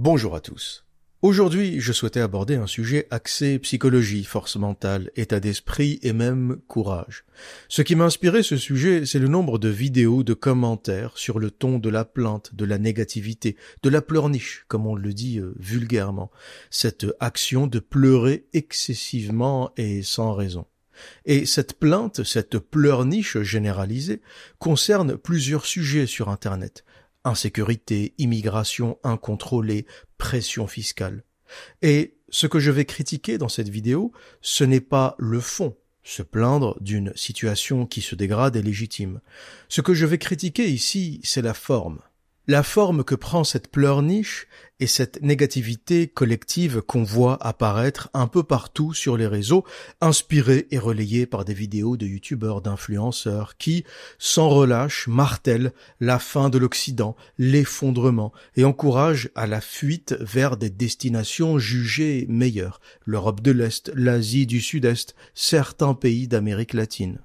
Bonjour à tous. Aujourd'hui, je souhaitais aborder un sujet axé psychologie, force mentale, état d'esprit et même courage. Ce qui m'a inspiré ce sujet, c'est le nombre de vidéos, de commentaires sur le ton de la plainte, de la négativité, de la pleurniche, comme on le dit vulgairement. Cette action de pleurer excessivement et sans raison. Et cette plainte, cette pleurniche généralisée, concerne plusieurs sujets sur Internet. Insécurité, immigration incontrôlée, pression fiscale. Et ce que je vais critiquer dans cette vidéo, ce n'est pas le fond. Se plaindre d'une situation qui se dégrade est légitime. Ce que je vais critiquer ici, c'est la forme. La forme que prend cette pleurniche et cette négativité collective qu'on voit apparaître un peu partout sur les réseaux, inspirée et relayée par des vidéos de youtubeurs, d'influenceurs qui, sans relâche, martèlent la fin de l'Occident, l'effondrement et encouragent à la fuite vers des destinations jugées meilleures, l'Europe de l'Est, l'Asie du Sud-Est, certains pays d'Amérique latine.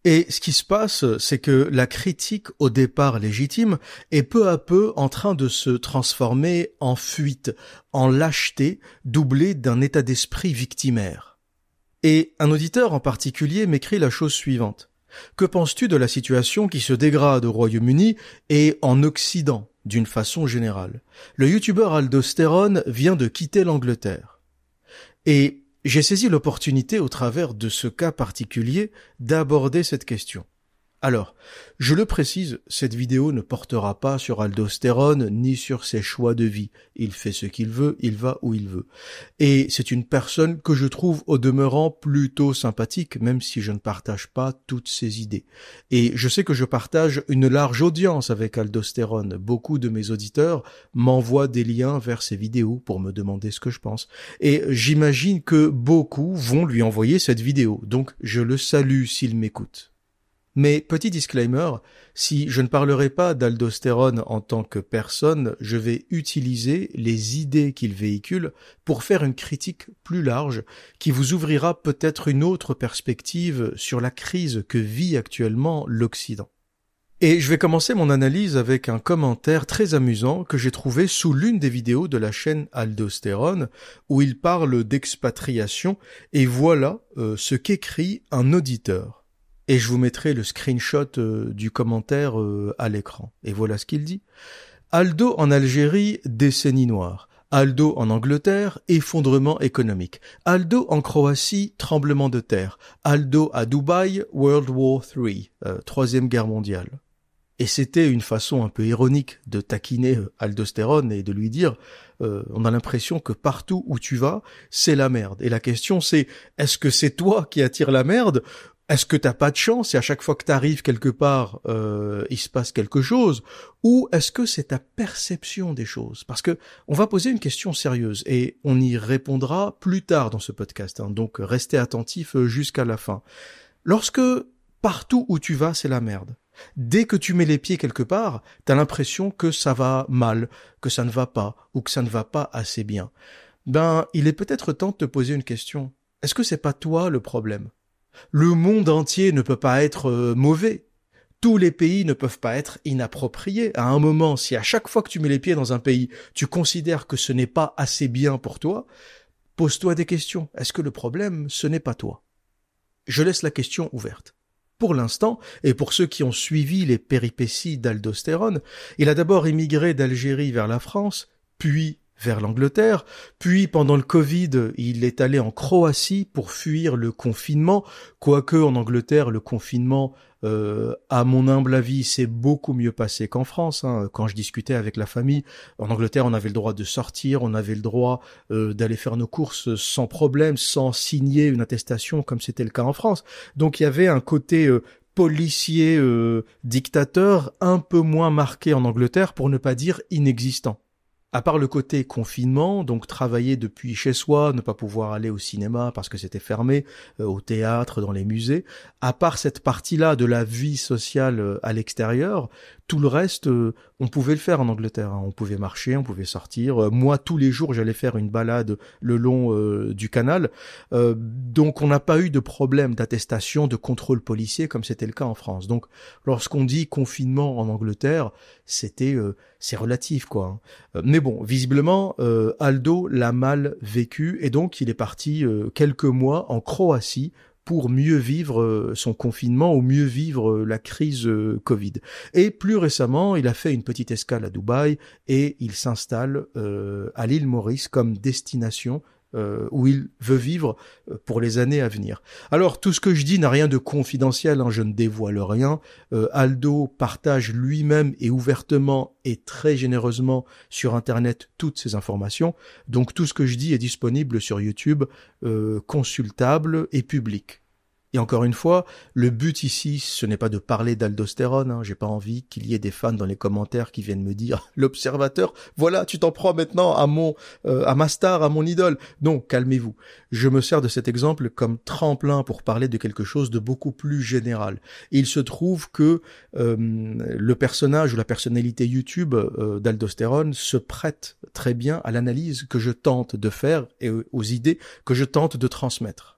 Et ce qui se passe, c'est que la critique, au départ légitime, est peu à peu en train de se transformer en fuite, en lâcheté, doublée d'un état d'esprit victimaire. Et un auditeur en particulier m'écrit la chose suivante. Que penses-tu de la situation qui se dégrade au Royaume-Uni et en Occident, d'une façon générale? Le youtubeur Aldostérone vient de quitter l'Angleterre. Et j'ai saisi l'opportunité, au travers de ce cas particulier, d'aborder cette question. Alors, je le précise, cette vidéo ne portera pas sur Aldostérone ni sur ses choix de vie. Il fait ce qu'il veut, il va où il veut. Et c'est une personne que je trouve au demeurant plutôt sympathique, même si je ne partage pas toutes ses idées. Et je sais que je partage une large audience avec Aldostérone. Beaucoup de mes auditeurs m'envoient des liens vers ses vidéos pour me demander ce que je pense. Et j'imagine que beaucoup vont lui envoyer cette vidéo. Donc je le salue s'il m'écoute. Mais petit disclaimer, si je ne parlerai pas d'Aldostérone en tant que personne, je vais utiliser les idées qu'il véhicule pour faire une critique plus large qui vous ouvrira peut-être une autre perspective sur la crise que vit actuellement l'Occident. Et je vais commencer mon analyse avec un commentaire très amusant que j'ai trouvé sous l'une des vidéos de la chaîne Aldostérone où il parle d'expatriation et voilà ce qu'écrit un auditeur. Et je vous mettrai le screenshot du commentaire à l'écran. Et voilà ce qu'il dit. Aldo en Algérie, décennie noire. Aldo en Angleterre, effondrement économique. Aldo en Croatie, tremblement de terre. Aldo à Dubaï, World War III, Troisième Guerre mondiale. Et c'était une façon un peu ironique de taquiner Aldostérone et de lui dire on a l'impression que partout où tu vas, c'est la merde. Et la question c'est, est-ce que c'est toi qui attires la merde ? Est-ce que t'as pas de chance et à chaque fois que t'arrives quelque part, il se passe quelque chose? Ou est-ce que c'est ta perception des choses? Parce que on va poser une question sérieuse et on y répondra plus tard dans ce podcast. Donc restez attentifs jusqu'à la fin. Lorsque partout où tu vas, c'est la merde. Dès que tu mets les pieds quelque part, t'as l'impression que ça va mal, que ça ne va pas ou que ça ne va pas assez bien. Il est peut-être temps de te poser une question. Est-ce que c'est pas toi le problème? Le monde entier ne peut pas être mauvais. Tous les pays ne peuvent pas être inappropriés. À un moment, si à chaque fois que tu mets les pieds dans un pays, tu considères que ce n'est pas assez bien pour toi, pose-toi des questions. Est-ce que le problème, ce n'est pas toi? Je laisse la question ouverte. Pour l'instant, et pour ceux qui ont suivi les péripéties d'Aldostérone, il a d'abord émigré d'Algérie vers la France, puis vers l'Angleterre, puis pendant le Covid, il est allé en Croatie pour fuir le confinement, quoique en Angleterre, le confinement, à mon humble avis, s'est beaucoup mieux passé qu'en France. Quand je discutais avec la famille, en Angleterre, on avait le droit de sortir, on avait le droit d'aller faire nos courses sans problème, sans signer une attestation comme c'était le cas en France. Donc il y avait un côté policier, dictateur, un peu moins marqué en Angleterre, pour ne pas dire inexistant. À part le côté confinement, donc travailler depuis chez soi, ne pas pouvoir aller au cinéma parce que c'était fermé, au théâtre, dans les musées, à part cette partie-là de la vie sociale à l'extérieur, tout le reste, On pouvait le faire en Angleterre, hein. On pouvait marcher, on pouvait sortir. Moi, tous les jours, j'allais faire une balade le long du canal. Donc, on n'a pas eu de problème d'attestation, de contrôle policier comme c'était le cas en France. Donc, lorsqu'on dit confinement en Angleterre, c'est relatif, quoi, hein. Mais bon, visiblement, Aldo l'a mal vécu et donc il est parti quelques mois en Croatie pour mieux vivre son confinement ou mieux vivre la crise Covid. Et plus récemment, il a fait une petite escale à Dubaï et il s'installe à l'île Maurice comme destination où il veut vivre pour les années à venir. Alors, tout ce que je dis n'a rien de confidentiel, hein, je ne dévoile rien. Aldo partage lui-même et ouvertement et très généreusement sur Internet toutes ces informations. Donc, tout ce que je dis est disponible sur YouTube, consultable et public. Et encore une fois, le but ici, ce n'est pas de parler d'aldostérone, hein. J'ai pas envie qu'il y ait des fans dans les commentaires qui viennent me dire « L'observateur, voilà, tu t'en prends maintenant à ma star, à mon idole ». Non, calmez-vous. Je me sers de cet exemple comme tremplin pour parler de quelque chose de beaucoup plus général. Et il se trouve que le personnage ou la personnalité YouTube d'aldostérone se prête très bien à l'analyse que je tente de faire et aux idées que je tente de transmettre.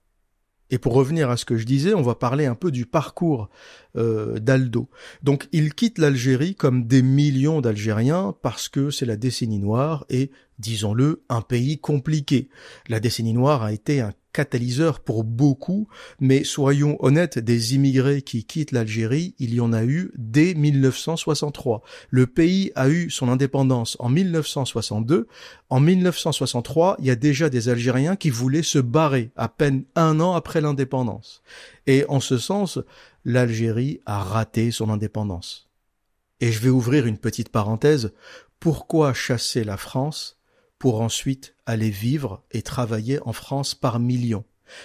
Et pour revenir à ce que je disais, on va parler un peu du parcours d'Aldo. Donc il quitte l'Algérie comme des millions d'Algériens parce que c'est la décennie noire et, disons-le, un pays compliqué. La décennie noire a été un catalyseur pour beaucoup, mais soyons honnêtes, des immigrés qui quittent l'Algérie, il y en a eu dès 1963. Le pays a eu son indépendance en 1962. En 1963, il y a déjà des Algériens qui voulaient se barrer à peine un an après l'indépendance. Et en ce sens, l'Algérie a raté son indépendance. Et je vais ouvrir une petite parenthèse. Pourquoi chasser la France pour ensuite aller vivre et travailler en France par millions?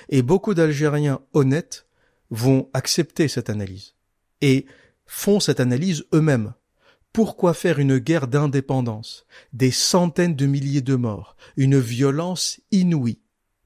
Et beaucoup d'Algériens honnêtes vont accepter cette analyse et font cette analyse eux-mêmes. Pourquoi faire une guerre d'indépendance, des centaines de milliers de morts, une violence inouïe,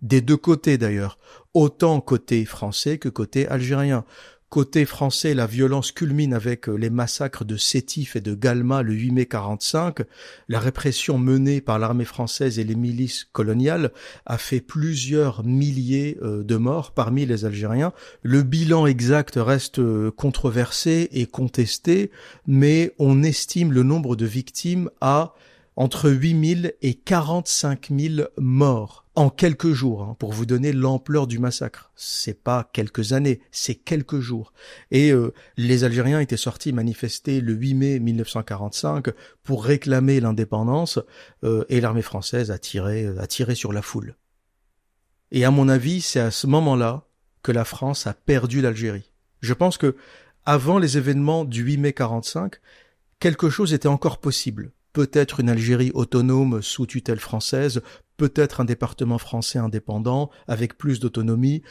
des deux côtés d'ailleurs, autant côté français que côté algérien? Côté français, la violence culmine avec les massacres de Sétif et de Galma le 8 mai 45. La répression menée par l'armée française et les milices coloniales a fait plusieurs milliers de morts parmi les Algériens. Le bilan exact reste controversé et contesté, mais on estime le nombre de victimes à entre 8 000 et 45 000 morts en quelques jours, hein, pour vous donner l'ampleur du massacre. C'est pas quelques années, c'est quelques jours. Et les Algériens étaient sortis manifester le 8 mai 1945 pour réclamer l'indépendance et l'armée française a tiré sur la foule. Et à mon avis, c'est à ce moment-là que la France a perdu l'Algérie. Je pense que avant les événements du 8 mai 45, quelque chose était encore possible. Peut-être une Algérie autonome sous tutelle française, peut-être un département français indépendant avec plus d'autonomie.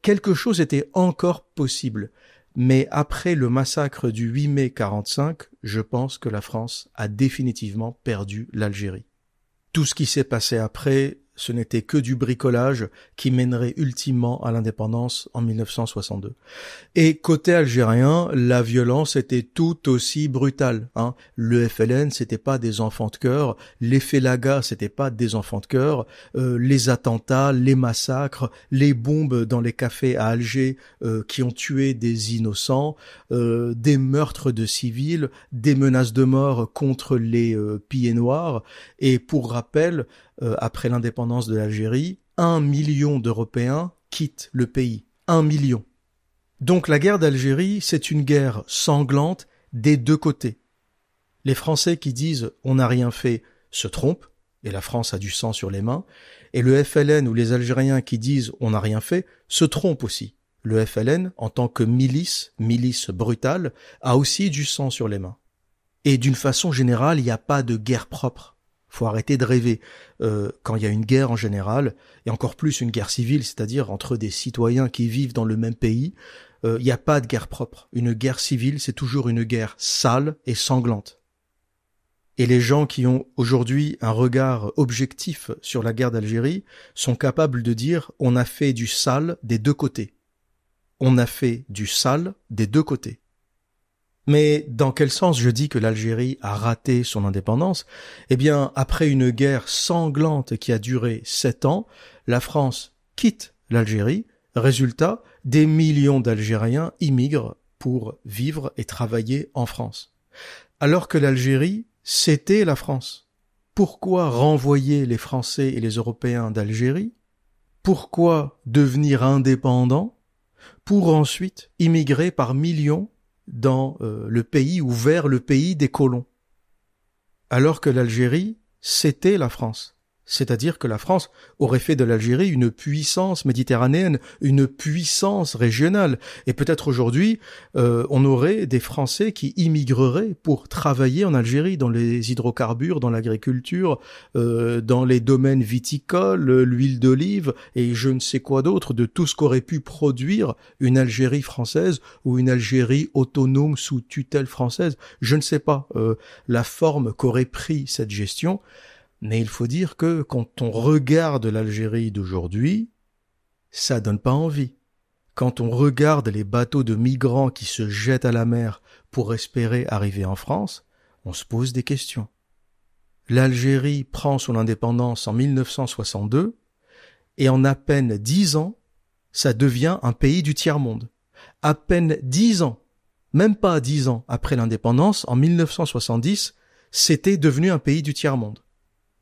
Quelque chose était encore possible. Mais après le massacre du 8 mai 45, je pense que la France a définitivement perdu l'Algérie. Tout ce qui s'est passé après, ce n'était que du bricolage qui mènerait ultimement à l'indépendance en 1962. Et côté algérien, la violence était tout aussi brutale, hein. Le FLN, c'était pas des enfants de cœur, les Félagas, c'était pas des enfants de cœur, les attentats, les massacres, les bombes dans les cafés à Alger qui ont tué des innocents, des meurtres de civils, des menaces de mort contre les pillés noirs. Et pour rappel, après l'indépendance de l'Algérie, 1 million d'Européens quittent le pays. 1 million. Donc la guerre d'Algérie, c'est une guerre sanglante des deux côtés. Les Français qui disent « on n'a rien fait » se trompent, et la France a du sang sur les mains, et le FLN ou les Algériens qui disent « on n'a rien fait » se trompent aussi. Le FLN, en tant que milice brutale, a aussi du sang sur les mains. Et d'une façon générale, il n'y a pas de guerre propre. Faut arrêter de rêver. Quand il y a une guerre en général, et encore plus une guerre civile, c'est-à-dire entre des citoyens qui vivent dans le même pays, il n'y a pas de guerre propre. Une guerre civile, c'est toujours une guerre sale et sanglante. Et les gens qui ont aujourd'hui un regard objectif sur la guerre d'Algérie sont capables de dire « on a fait du sale des deux côtés ». On a fait du sale des deux côtés. Mais dans quel sens je dis que l'Algérie a raté son indépendance? Eh bien, après une guerre sanglante qui a duré 7 ans, la France quitte l'Algérie. Résultat, des millions d'Algériens immigrent pour vivre et travailler en France. Alors que l'Algérie, c'était la France. Pourquoi renvoyer les Français et les Européens d'Algérie? Pourquoi devenir indépendants pour ensuite immigrer par millions dans le pays ou vers le pays des colons? Alors que l'Algérie, c'était la France. C'est-à-dire que la France aurait fait de l'Algérie une puissance méditerranéenne, une puissance régionale. Et peut-être aujourd'hui, on aurait des Français qui immigreraient pour travailler en Algérie, dans les hydrocarbures, dans l'agriculture, dans les domaines viticoles, l'huile d'olive et je ne sais quoi d'autre, de tout ce qu'aurait pu produire une Algérie française ou une Algérie autonome sous tutelle française. Je ne sais pas la forme qu'aurait pris cette gestion. Mais il faut dire que quand on regarde l'Algérie d'aujourd'hui, ça donne pas envie. Quand on regarde les bateaux de migrants qui se jettent à la mer pour espérer arriver en France, on se pose des questions. L'Algérie prend son indépendance en 1962 et en à peine 10 ans, ça devient un pays du tiers-monde. À peine 10 ans, même pas 10 ans après l'indépendance, en 1970, c'était devenu un pays du tiers-monde.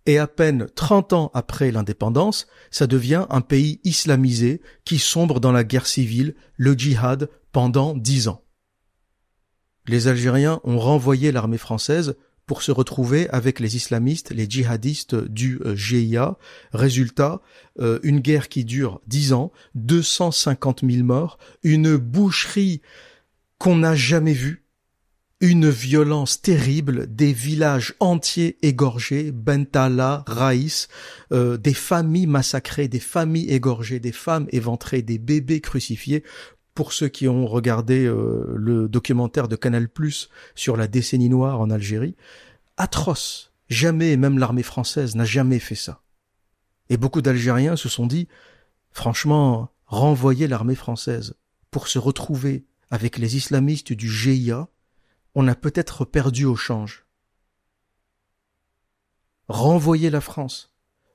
Et à peine 30 ans après l'indépendance, ça devient un pays islamisé qui sombre dans la guerre civile, le djihad, pendant 10 ans. Les Algériens ont renvoyé l'armée française pour se retrouver avec les islamistes, les djihadistes du GIA. Résultat, une guerre qui dure 10 ans, 250 000 morts, une boucherie qu'on n'a jamais vue. Une violence terrible, des villages entiers égorgés, Bentala, Raïs, des familles massacrées, des familles égorgées, des femmes éventrées, des bébés crucifiés. Pour ceux qui ont regardé le documentaire de Canal+ sur la décennie noire en Algérie, atroce. Jamais, même l'armée française n'a jamais fait ça. Et beaucoup d'Algériens se sont dit, franchement, renvoyer l'armée française pour se retrouver avec les islamistes du GIA, on a peut-être perdu au change. Renvoyer la France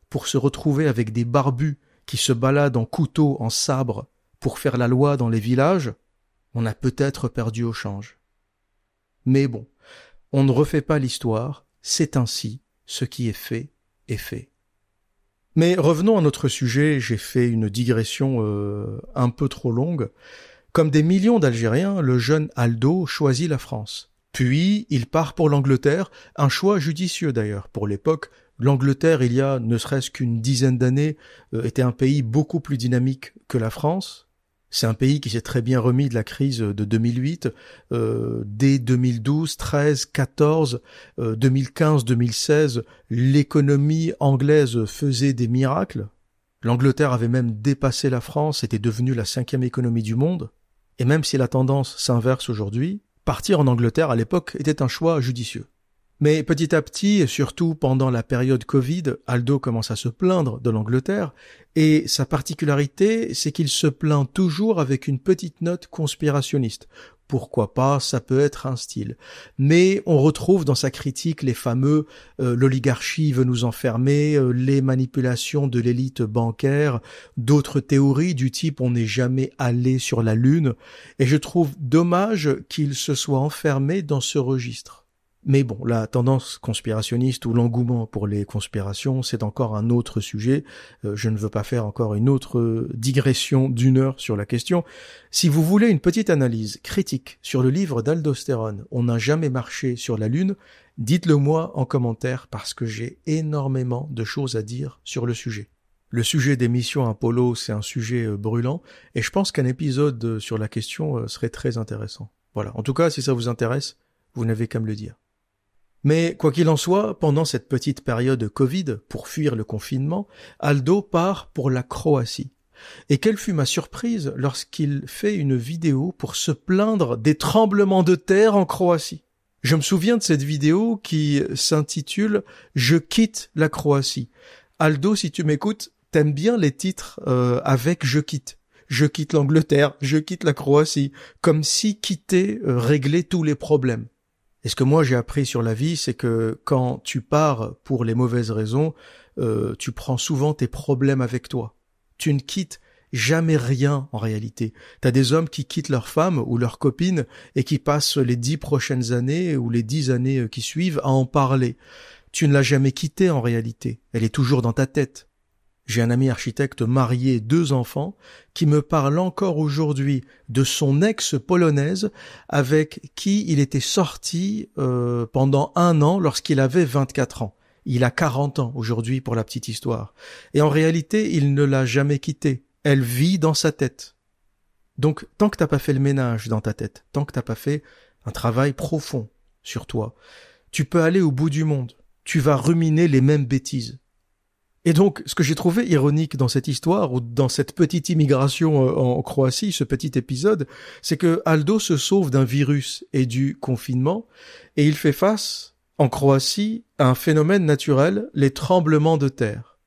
pour se retrouver avec des barbus qui se baladent en couteau, en sabre, pour faire la loi dans les villages, on a peut-être perdu au change. Mais bon, on ne refait pas l'histoire, c'est ainsi, ce qui est fait est fait. Mais revenons à notre sujet, j'ai fait une digression un peu trop longue. Comme des millions d'Algériens, le jeune Aldo choisit la France. Puis, il part pour l'Angleterre, un choix judicieux d'ailleurs. Pour l'époque, l'Angleterre, il y a ne serait-ce qu'une dizaine d'années, était un pays beaucoup plus dynamique que la France. C'est un pays qui s'est très bien remis de la crise de 2008. Dès 2012, 13, 14, 2015, 2016, l'économie anglaise faisait des miracles. L'Angleterre avait même dépassé la France, était devenue la 5e économie du monde. Et même si la tendance s'inverse aujourd'hui, partir en Angleterre à l'époque était un choix judicieux. Mais petit à petit, et surtout pendant la période Covid, Aldo commence à se plaindre de l'Angleterre, et sa particularité, c'est qu'il se plaint toujours avec une petite note conspirationniste. Pourquoi pas, ça peut être un style. Mais on retrouve dans sa critique les fameux l'oligarchie veut nous enfermer, les manipulations de l'élite bancaire, d'autres théories du type on n'est jamais allé sur la Lune, et je trouve dommage qu'il se soit enfermé dans ce registre. Mais bon, la tendance conspirationniste ou l'engouement pour les conspirations, c'est encore un autre sujet. Je ne veux pas faire encore une autre digression d'1 heure sur la question. Si vous voulez une petite analyse critique sur le livre d'Aldostéron, On n'a jamais marché sur la Lune, dites-le moi en commentaire parce que j'ai énormément de choses à dire sur le sujet. Le sujet des missions Apollo, c'est un sujet brûlant et je pense qu'un épisode sur la question serait très intéressant. Voilà. En tout cas, si ça vous intéresse, vous n'avez qu'à me le dire. Mais quoi qu'il en soit, pendant cette petite période Covid, pour fuir le confinement, Aldo part pour la Croatie. Et quelle fut ma surprise lorsqu'il fait une vidéo pour se plaindre des tremblements de terre en Croatie. Je me souviens de cette vidéo qui s'intitule « Je quitte la Croatie ». Aldo, si tu m'écoutes, t'aimes bien les titres avec « Je quitte ». je quitte l'Angleterre, je quitte la Croatie, comme si quitter réglait tous les problèmes. Et ce que moi j'ai appris sur la vie, c'est que quand tu pars pour les mauvaises raisons, tu prends souvent tes problèmes avec toi. Tu ne quittes jamais rien en réalité. T'as des hommes qui quittent leur femme ou leur copine et qui passent les 10 prochaines années ou les 10 années qui suivent à en parler. Tu ne l'as jamais quittée en réalité. Elle est toujours dans ta tête. J'ai un ami architecte marié, 2 enfants, qui me parle encore aujourd'hui de son ex-polonaise avec qui il était sorti pendant 1 an lorsqu'il avait 24 ans. Il a 40 ans aujourd'hui pour la petite histoire. Et en réalité, il ne l'a jamais quittée. Elle vit dans sa tête. Donc, tant que t'as pas fait le ménage dans ta tête, tant que t'as pas fait un travail profond sur toi, tu peux aller au bout du monde. Tu vas ruminer les mêmes bêtises. Et donc, ce que j'ai trouvé ironique dans cette histoire, ou dans cette petite immigration en Croatie, ce petit épisode, c'est que Aldo se sauve d'un virus et du confinement, et il fait face, en Croatie, à un phénomène naturel, les tremblements de terre.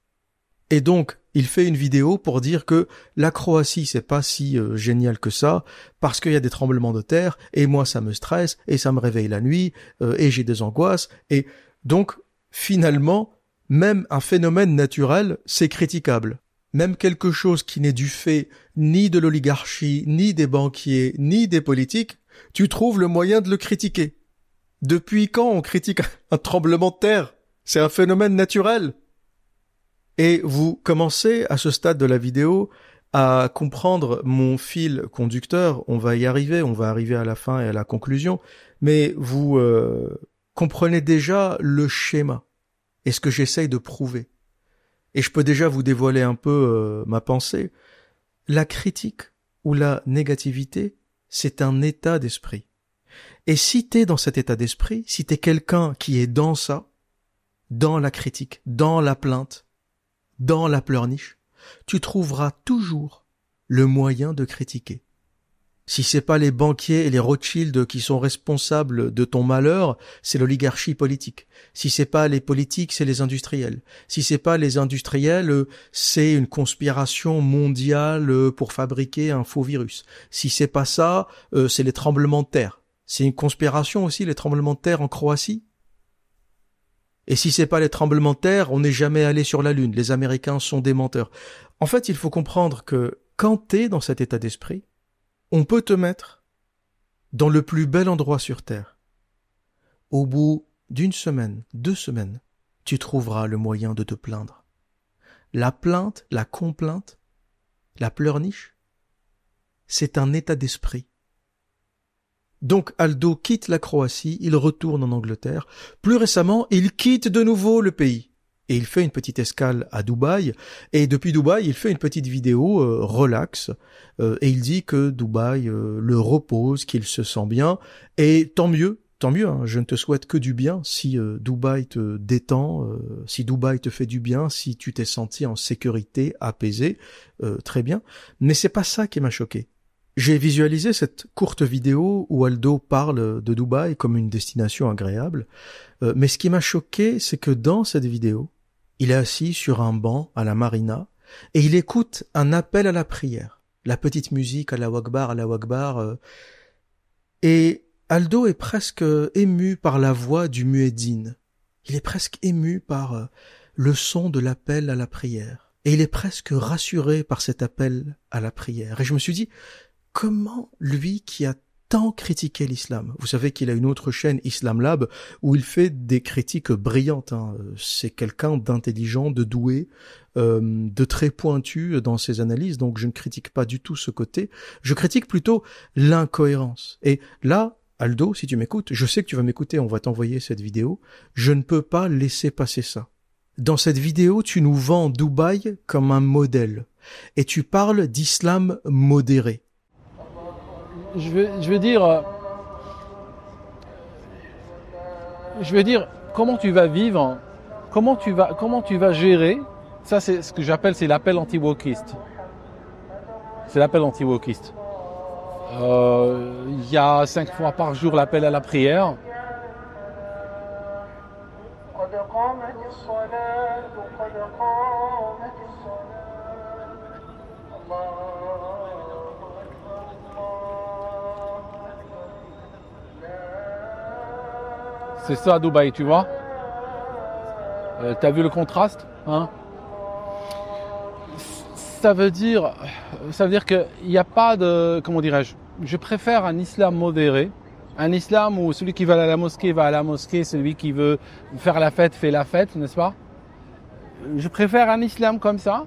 Et donc, il fait une vidéo pour dire que la Croatie, c'est pas si génial que ça, parce qu'il y a des tremblements de terre, et moi ça me stresse, et ça me réveille la nuit, et j'ai des angoisses, et donc, finalement, même un phénomène naturel, c'est critiquable. Même quelque chose qui n'est du fait ni de l'oligarchie, ni des banquiers, ni des politiques, tu trouves le moyen de le critiquer. Depuis quand on critique un tremblement de terre? C'est un phénomène naturel. Et vous commencez, à ce stade de la vidéo, à comprendre mon fil conducteur. On va y arriver, on va arriver à la fin et à la conclusion. Mais vous comprenez déjà le schéma et ce que j'essaye de prouver. Et je peux déjà vous dévoiler un peu ma pensée. La critique ou la négativité, c'est un état d'esprit. Et si t'es dans cet état d'esprit, si t'es quelqu'un qui est dans ça, dans la critique, dans la plainte, dans la pleurniche, tu trouveras toujours le moyen de critiquer. Si c'est pas les banquiers et les Rothschild qui sont responsables de ton malheur, c'est l'oligarchie politique. Si c'est pas les politiques, c'est les industriels. Si c'est pas les industriels, c'est une conspiration mondiale pour fabriquer un faux virus. Si c'est pas ça, c'est les tremblements de terre. C'est une conspiration aussi, les tremblements de terre en Croatie. Et si c'est pas les tremblements de terre, on n'est jamais allé sur la Lune. Les Américains sont des menteurs. En fait, il faut comprendre que quand t'es dans cet état d'esprit, on peut te mettre dans le plus bel endroit sur Terre. Au bout d'1 semaine, 2 semaines, tu trouveras le moyen de te plaindre. La plainte, la complainte, la pleurniche, c'est un état d'esprit. Donc Aldo quitte la Croatie, il retourne en Angleterre. Plus récemment, il quitte de nouveau le pays. Et il fait une petite escale à Dubaï. Et depuis Dubaï, il fait une petite vidéo relax. Et il dit que Dubaï le repose, qu'il se sent bien. Et tant mieux, hein, je ne te souhaite que du bien. Si Dubaï te détend, si Dubaï te fait du bien, si tu t'es senti en sécurité, apaisé, très bien. Mais c'est pas ça qui m'a choqué. J'ai visualisé cette courte vidéo où Aldo parle de Dubaï comme une destination agréable, mais ce qui m'a choqué, c'est que dans cette vidéo, il est assis sur un banc à la marina et il écoute un appel à la prière, la petite musique Allahu Akbar, et Aldo est presque ému par la voix du muezzin. Il est presque ému par le son de l'appel à la prière et il est presque rassuré par cet appel à la prière. Et je me suis dit, comment lui qui a tant critiqué l'islam, vous savez qu'il a une autre chaîne Islam Lab où il fait des critiques brillantes, hein. C'est quelqu'un d'intelligent, de doué, de très pointu dans ses analyses, donc je ne critique pas du tout ce côté, je critique plutôt l'incohérence. Et là, Aldo, si tu m'écoutes, je sais que tu vas m'écouter, on va t'envoyer cette vidéo, je ne peux pas laisser passer ça. Dans cette vidéo, tu nous vends Dubaï comme un modèle, et tu parles d'islam modéré. Je veux dire, comment tu vas vivre, comment tu vas gérer, ça c'est ce que j'appelle, c'est l'appel anti-wokiste. C'est l'appel anti-wokiste. Il y a 5 fois par jour l'appel à la prière. C'est ça à Dubaï, tu vois. T'as vu le contraste, hein? Ça veut dire qu'il n'y a pas de, comment dirais-je, je préfère un islam modéré, un islam où celui qui va à la mosquée, celui qui veut faire la fête, fait la fête, n'est-ce pas? Je préfère un islam comme ça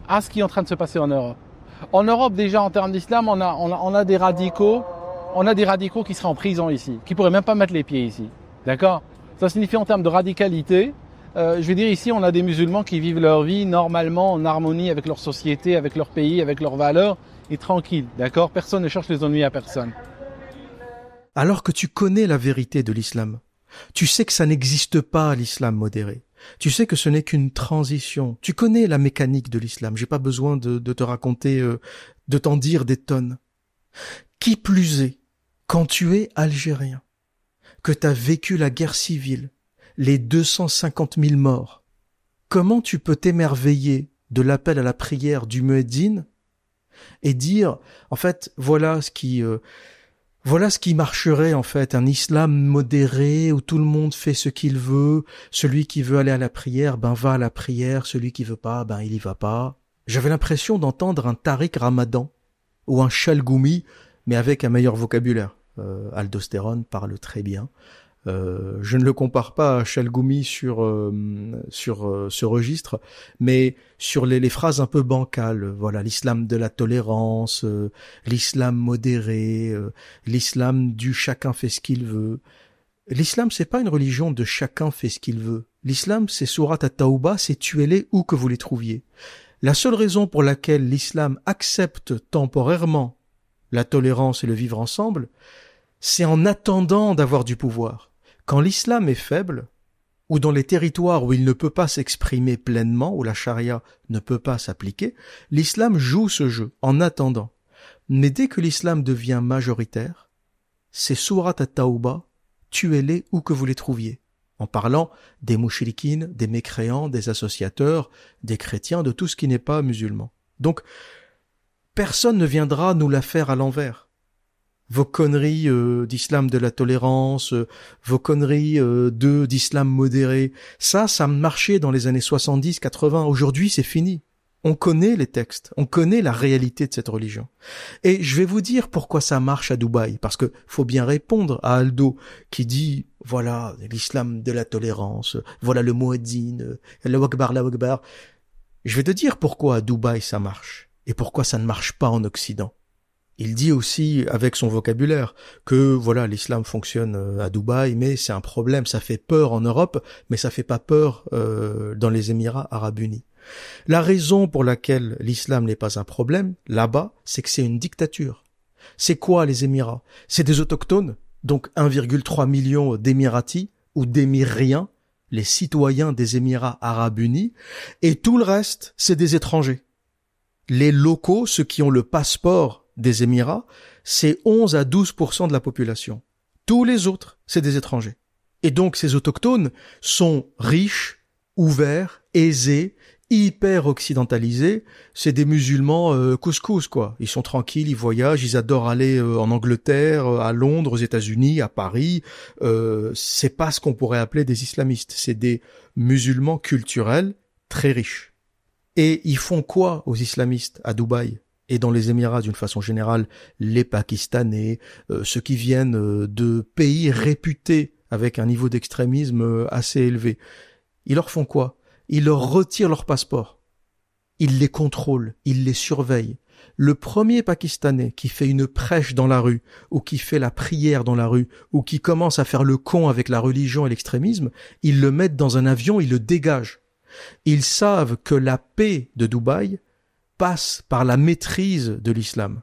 à ce qui est en train de se passer en Europe. En Europe, déjà, en termes d'islam, on a des radicaux, qui seraient en prison ici, qui pourraient même pas mettre les pieds ici. D'accord? Ça signifie en termes de radicalité, je veux dire ici, on a des musulmans qui vivent leur vie normalement en harmonie avec leur société, avec leur pays, avec leurs valeurs, et tranquille. D'accord? Personne ne cherche les ennuis à personne. Alors que tu connais la vérité de l'islam, tu sais que ça n'existe pas l'islam modéré. Tu sais que ce n'est qu'une transition. Tu connais la mécanique de l'islam. J'ai pas besoin de te raconter, de t'en dire des tonnes. Qui plus est, quand tu es algérien, que t'as vécu la guerre civile, les 250 000 morts, comment tu peux t'émerveiller de l'appel à la prière du muezzin et dire, en fait, voilà ce qui marcherait en fait, un islam modéré où tout le monde fait ce qu'il veut, celui qui veut aller à la prière, va à la prière, celui qui veut pas, il y va pas. J'avais l'impression d'entendre un Tariq Ramadan ou un Chalgoumi, mais avec un meilleur vocabulaire. Aldostérone parle très bien. Je ne le compare pas à Chalgoumi sur ce registre, mais sur les phrases un peu bancales. Voilà, l'islam de la tolérance, l'islam modéré, l'islam du chacun fait ce qu'il veut. L'islam, c'est pas une religion de chacun fait ce qu'il veut. L'islam, c'est Surat at-Tawbah, c'est tuez-les où que vous les trouviez. La seule raison pour laquelle l'islam accepte temporairement la tolérance et le vivre ensemble, c'est en attendant d'avoir du pouvoir. Quand l'islam est faible, ou dans les territoires où il ne peut pas s'exprimer pleinement, où la charia ne peut pas s'appliquer, l'islam joue ce jeu en attendant. Mais dès que l'islam devient majoritaire, c'est Surat at-Tawbah, tuez-les où que vous les trouviez, en parlant des mouchriquines, des mécréants, des associateurs, des chrétiens, de tout ce qui n'est pas musulman. Donc, personne ne viendra nous la faire à l'envers. Vos conneries d'islam de la tolérance, vos conneries d'islam modéré, ça marchait dans les années 70-80. Aujourd'hui, c'est fini. On connaît les textes, on connaît la réalité de cette religion. Et je vais vous dire pourquoi ça marche à Dubaï, parce que faut bien répondre à Aldo qui dit, voilà, l'islam de la tolérance, voilà le muezzin, Allahu Akbar, Allahu Akbar. Je vais te dire pourquoi à Dubaï ça marche, et pourquoi ça ne marche pas en Occident. Il dit aussi, avec son vocabulaire, que voilà, l'islam fonctionne à Dubaï, mais c'est un problème, ça fait peur en Europe, mais ça fait pas peur dans les Émirats arabes unis. La raison pour laquelle l'islam n'est pas un problème, là-bas, c'est que c'est une dictature. C'est quoi les Émirats? C'est des autochtones, donc 1,3 million d'émiratis ou d'émiriens, les citoyens des Émirats arabes unis, et tout le reste, c'est des étrangers. Les locaux, ceux qui ont le passeport des Émirats, c'est 11 à 12% de la population. Tous les autres, c'est des étrangers. Et donc ces autochtones sont riches, ouverts, aisés, hyper occidentalisés. C'est des musulmans couscous, quoi. Ils sont tranquilles, ils voyagent, ils adorent aller en Angleterre, à Londres, aux États-Unis, à Paris. C'est pas ce qu'on pourrait appeler des islamistes. C'est des musulmans culturels très riches. Et ils font quoi aux islamistes à Dubaï? Et dans les Émirats d'une façon générale, les Pakistanais, ceux qui viennent de pays réputés avec un niveau d'extrémisme assez élevé. Ils leur font quoi? Ils leur retirent leur passeport. Ils les contrôlent, ils les surveillent. Le premier Pakistanais qui fait une prêche dans la rue, ou qui fait la prière dans la rue, ou qui commence à faire le con avec la religion et l'extrémisme, ils le mettent dans un avion, ils le dégagent. Ils savent que la paix de Dubaï passe par la maîtrise de l'islam.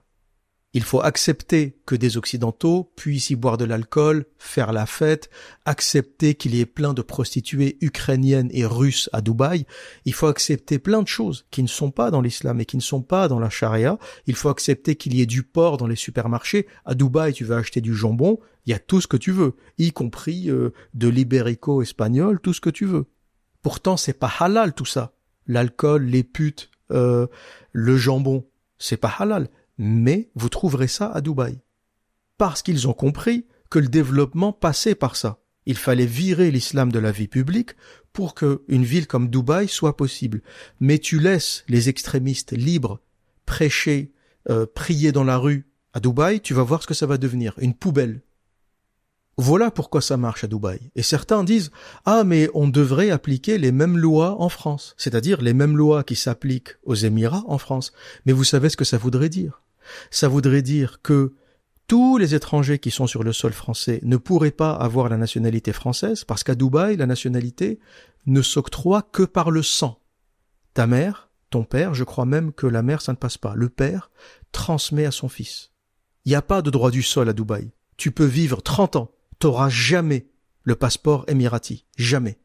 Il faut accepter que des Occidentaux puissent y boire de l'alcool, faire la fête, accepter qu'il y ait plein de prostituées ukrainiennes et russes à Dubaï. Il faut accepter plein de choses qui ne sont pas dans l'islam et qui ne sont pas dans la charia. Il faut accepter qu'il y ait du porc dans les supermarchés. À Dubaï, tu vas acheter du jambon, il y a tout ce que tu veux, y compris de l'ibérico espagnol, tout ce que tu veux. Pourtant, c'est pas halal tout ça. L'alcool, les putes, le jambon, c'est pas halal, mais vous trouverez ça à Dubaï. Parce qu'ils ont compris que le développement passait par ça. Il fallait virer l'islam de la vie publique pour qu'une ville comme Dubaï soit possible. Mais tu laisses les extrémistes libres prêcher, prier dans la rue à Dubaï, tu vas voir ce que ça va devenir, une poubelle. Voilà pourquoi ça marche à Dubaï. Et certains disent « Ah, mais on devrait appliquer les mêmes lois en France, c'est-à-dire les mêmes lois qui s'appliquent aux Émirats en France. » Mais vous savez ce que ça voudrait dire? Ça voudrait dire que tous les étrangers qui sont sur le sol français ne pourraient pas avoir la nationalité française parce qu'à Dubaï, la nationalité ne s'octroie que par le sang. Ta mère, ton père, je crois même que la mère, ça ne passe pas. Le père transmet à son fils. Il n'y a pas de droit du sol à Dubaï. Tu peux vivre 30 ans. T'auras jamais le passeport émirati. Jamais.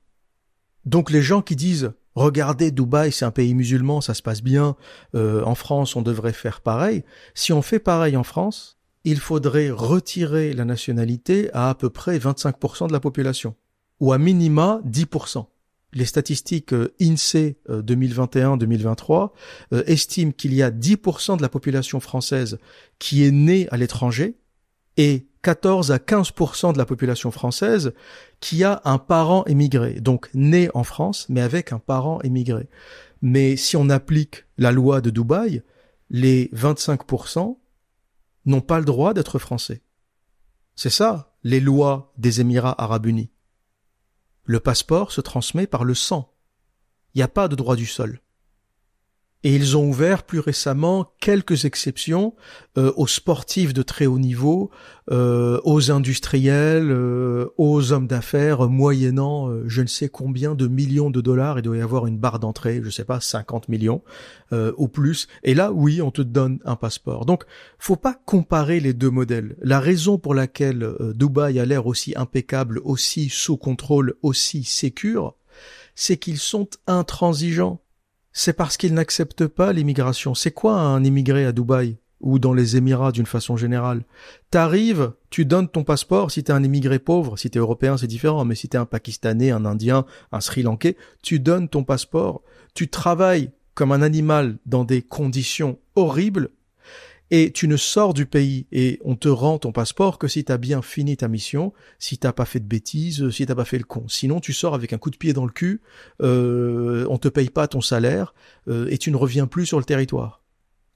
Donc les gens qui disent « Regardez, Dubaï, c'est un pays musulman, ça se passe bien. En France, on devrait faire pareil. » Si on fait pareil en France, il faudrait retirer la nationalité à peu près 25% de la population. Ou à minima 10%. Les statistiques INSEE 2021-2023 estiment qu'il y a 10% de la population française qui est née à l'étranger et 14 à 15% de la population française qui a un parent émigré, donc né en France, mais avec un parent émigré. Mais si on applique la loi de Dubaï, les 25% n'ont pas le droit d'être français. C'est ça, les lois des Émirats arabes unis. Le passeport se transmet par le sang. Il n'y a pas de droit du sol. Et ils ont ouvert plus récemment quelques exceptions aux sportifs de très haut niveau, aux industriels, aux hommes d'affaires, moyennant je ne sais combien de millions de dollars. Il doit y avoir une barre d'entrée, je sais pas, 50 millions ou plus. Et là, oui, on te donne un passeport. Donc, faut pas comparer les deux modèles. La raison pour laquelle Dubaï a l'air aussi impeccable, aussi sous contrôle, aussi sécure, c'est qu'ils sont intransigeants. C'est parce qu'ils n'acceptent pas l'immigration. C'est quoi un immigré à Dubaï ou dans les Émirats d'une façon générale? T'arrives, tu donnes ton passeport, si t'es un immigré pauvre, si t'es européen c'est différent, mais si t'es un Pakistanais, un Indien, un Sri Lankais, tu donnes ton passeport, tu travailles comme un animal dans des conditions horribles et tu ne sors du pays et on te rend ton passeport que si t'as bien fini ta mission, si t'as pas fait de bêtises, si t'as pas fait le con. Sinon, tu sors avec un coup de pied dans le cul, on te paye pas ton salaire et tu ne reviens plus sur le territoire.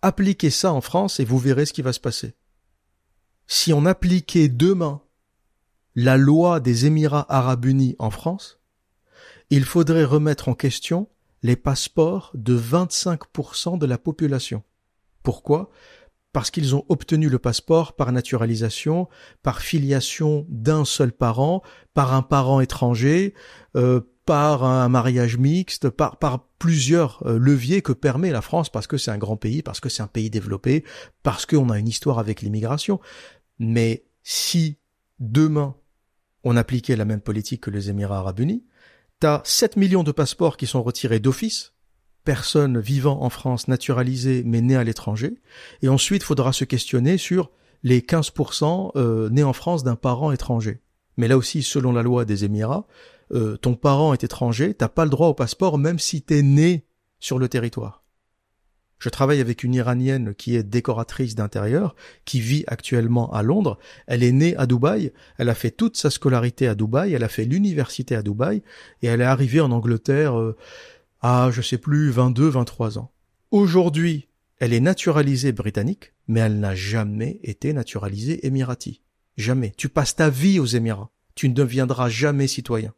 Appliquez ça en France et vous verrez ce qui va se passer. Si on appliquait demain la loi des Émirats arabes unis en France, il faudrait remettre en question les passeports de 25% de la population. Pourquoi ? Parce qu'ils ont obtenu le passeport par naturalisation, par filiation d'un seul parent, par un parent étranger, par un mariage mixte, par plusieurs leviers que permet la France, parce que c'est un grand pays, parce que c'est un pays développé, parce qu'on a une histoire avec l'immigration. Mais si demain on appliquait la même politique que les Émirats arabes unis, t'as 7 millions de passeports qui sont retirés d'office, personnes vivant en France, naturalisées mais nées à l'étranger, et ensuite il faudra se questionner sur les 15% nés en France d'un parent étranger. Mais là aussi, selon la loi des Émirats, ton parent est étranger, t'as pas le droit au passeport même si t'es né sur le territoire. Je travaille avec une Iranienne qui est décoratrice d'intérieur, qui vit actuellement à Londres. Elle est née à Dubaï, elle a fait toute sa scolarité à Dubaï, elle a fait l'université à Dubaï, et elle est arrivée en Angleterre à, je sais plus, 22, 23 ans. Aujourd'hui, elle est naturalisée britannique, mais elle n'a jamais été naturalisée émirati. Jamais. Tu passes ta vie aux Émirats. Tu ne deviendras jamais citoyen.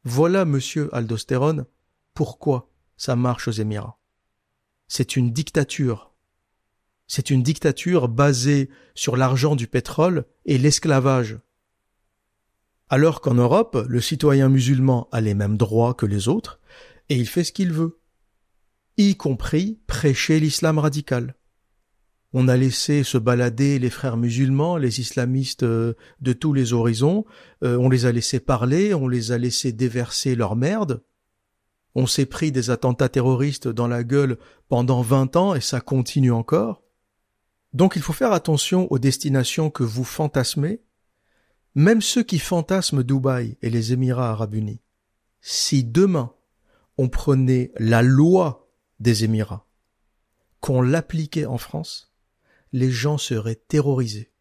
Voilà, monsieur Aldostérone, pourquoi ça marche aux Émirats. C'est une dictature. C'est une dictature basée sur l'argent du pétrole et l'esclavage. Alors qu'en Europe, le citoyen musulman a les mêmes droits que les autres, et il fait ce qu'il veut, y compris prêcher l'islam radical. On a laissé se balader les frères musulmans, les islamistes de tous les horizons, on les a laissés parler, on les a laissés déverser leur merde, on s'est pris des attentats terroristes dans la gueule pendant 20 ans et ça continue encore. Donc il faut faire attention aux destinations que vous fantasmez, même ceux qui fantasment Dubaï et les Émirats arabes unis. Si demain, on prenait la loi des Émirats, qu'on l'appliquait en France, les gens seraient terrorisés.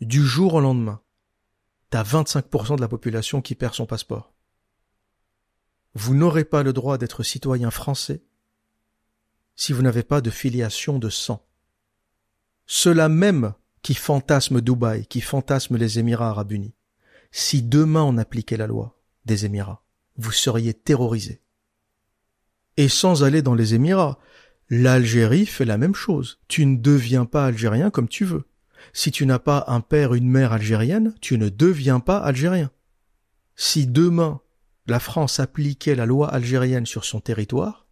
Du jour au lendemain, t'as 25% de la population qui perd son passeport. Vous n'aurez pas le droit d'être citoyen français si vous n'avez pas de filiation de sang. Ceux-là même qui fantasment Dubaï, qui fantasment les Émirats arabes unis, si demain on appliquait la loi des Émirats, vous seriez terrorisés. Et sans aller dans les Émirats, l'Algérie fait la même chose. Tu ne deviens pas algérien comme tu veux. Si tu n'as pas un père, une mère algérienne, tu ne deviens pas algérien. Si demain, la France appliquait la loi algérienne sur son territoire,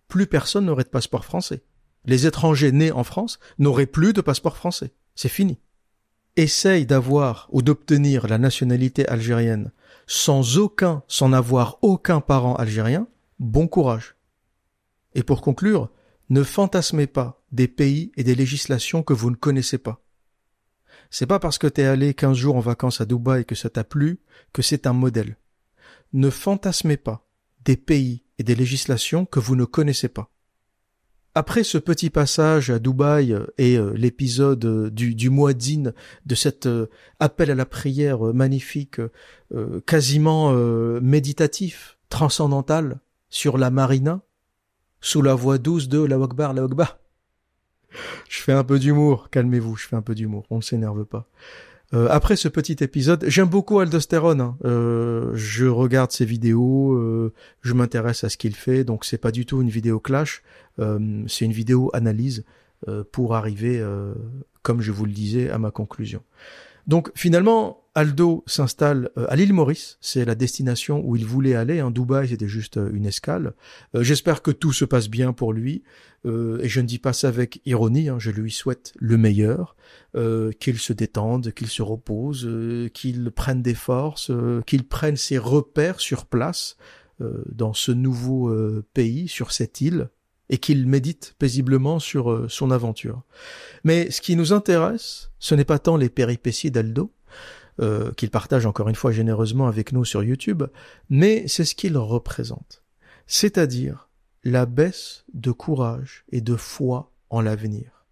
plus personne n'aurait de passeport français. Les étrangers nés en France n'auraient plus de passeport français. C'est fini. Essaye d'avoir ou d'obtenir la nationalité algérienne sans avoir aucun parent algérien, bon courage. Et pour conclure, ne fantasmez pas des pays et des législations que vous ne connaissez pas. C'est pas parce que t'es allé 15 jours en vacances à Dubaï que ça t'a plu que c'est un modèle. Ne fantasmez pas des pays et des législations que vous ne connaissez pas. Après ce petit passage à Dubaï et l'épisode du muaddin, de cet appel à la prière magnifique, quasiment méditatif, transcendantal, sur la marina, sous la voix douce de la Akbar, la Akbar. Je fais un peu d'humour, calmez-vous, je fais un peu d'humour, on ne s'énerve pas. Après ce petit épisode, j'aime beaucoup Aldosterone, hein. Je regarde ses vidéos, je m'intéresse à ce qu'il fait, donc c'est pas du tout une vidéo clash, c'est une vidéo analyse pour arriver, comme je vous le disais, à ma conclusion. Donc finalement, Aldo s'installe à l'île Maurice, c'est la destination où il voulait aller, hein. Dubaï c'était juste une escale. J'espère que tout se passe bien pour lui, et je ne dis pas ça avec ironie, hein. Je lui souhaite le meilleur, qu'il se détende, qu'il se repose, qu'il prenne des forces, qu'il prenne ses repères sur place, dans ce nouveau pays, sur cette île, et qu'il médite paisiblement sur son aventure. Mais ce qui nous intéresse, ce n'est pas tant les péripéties d'Aldo, qu'il partage encore une fois généreusement avec nous sur YouTube, mais c'est ce qu'il représente, c'est-à-dire la baisse de courage et de foi en l'avenir.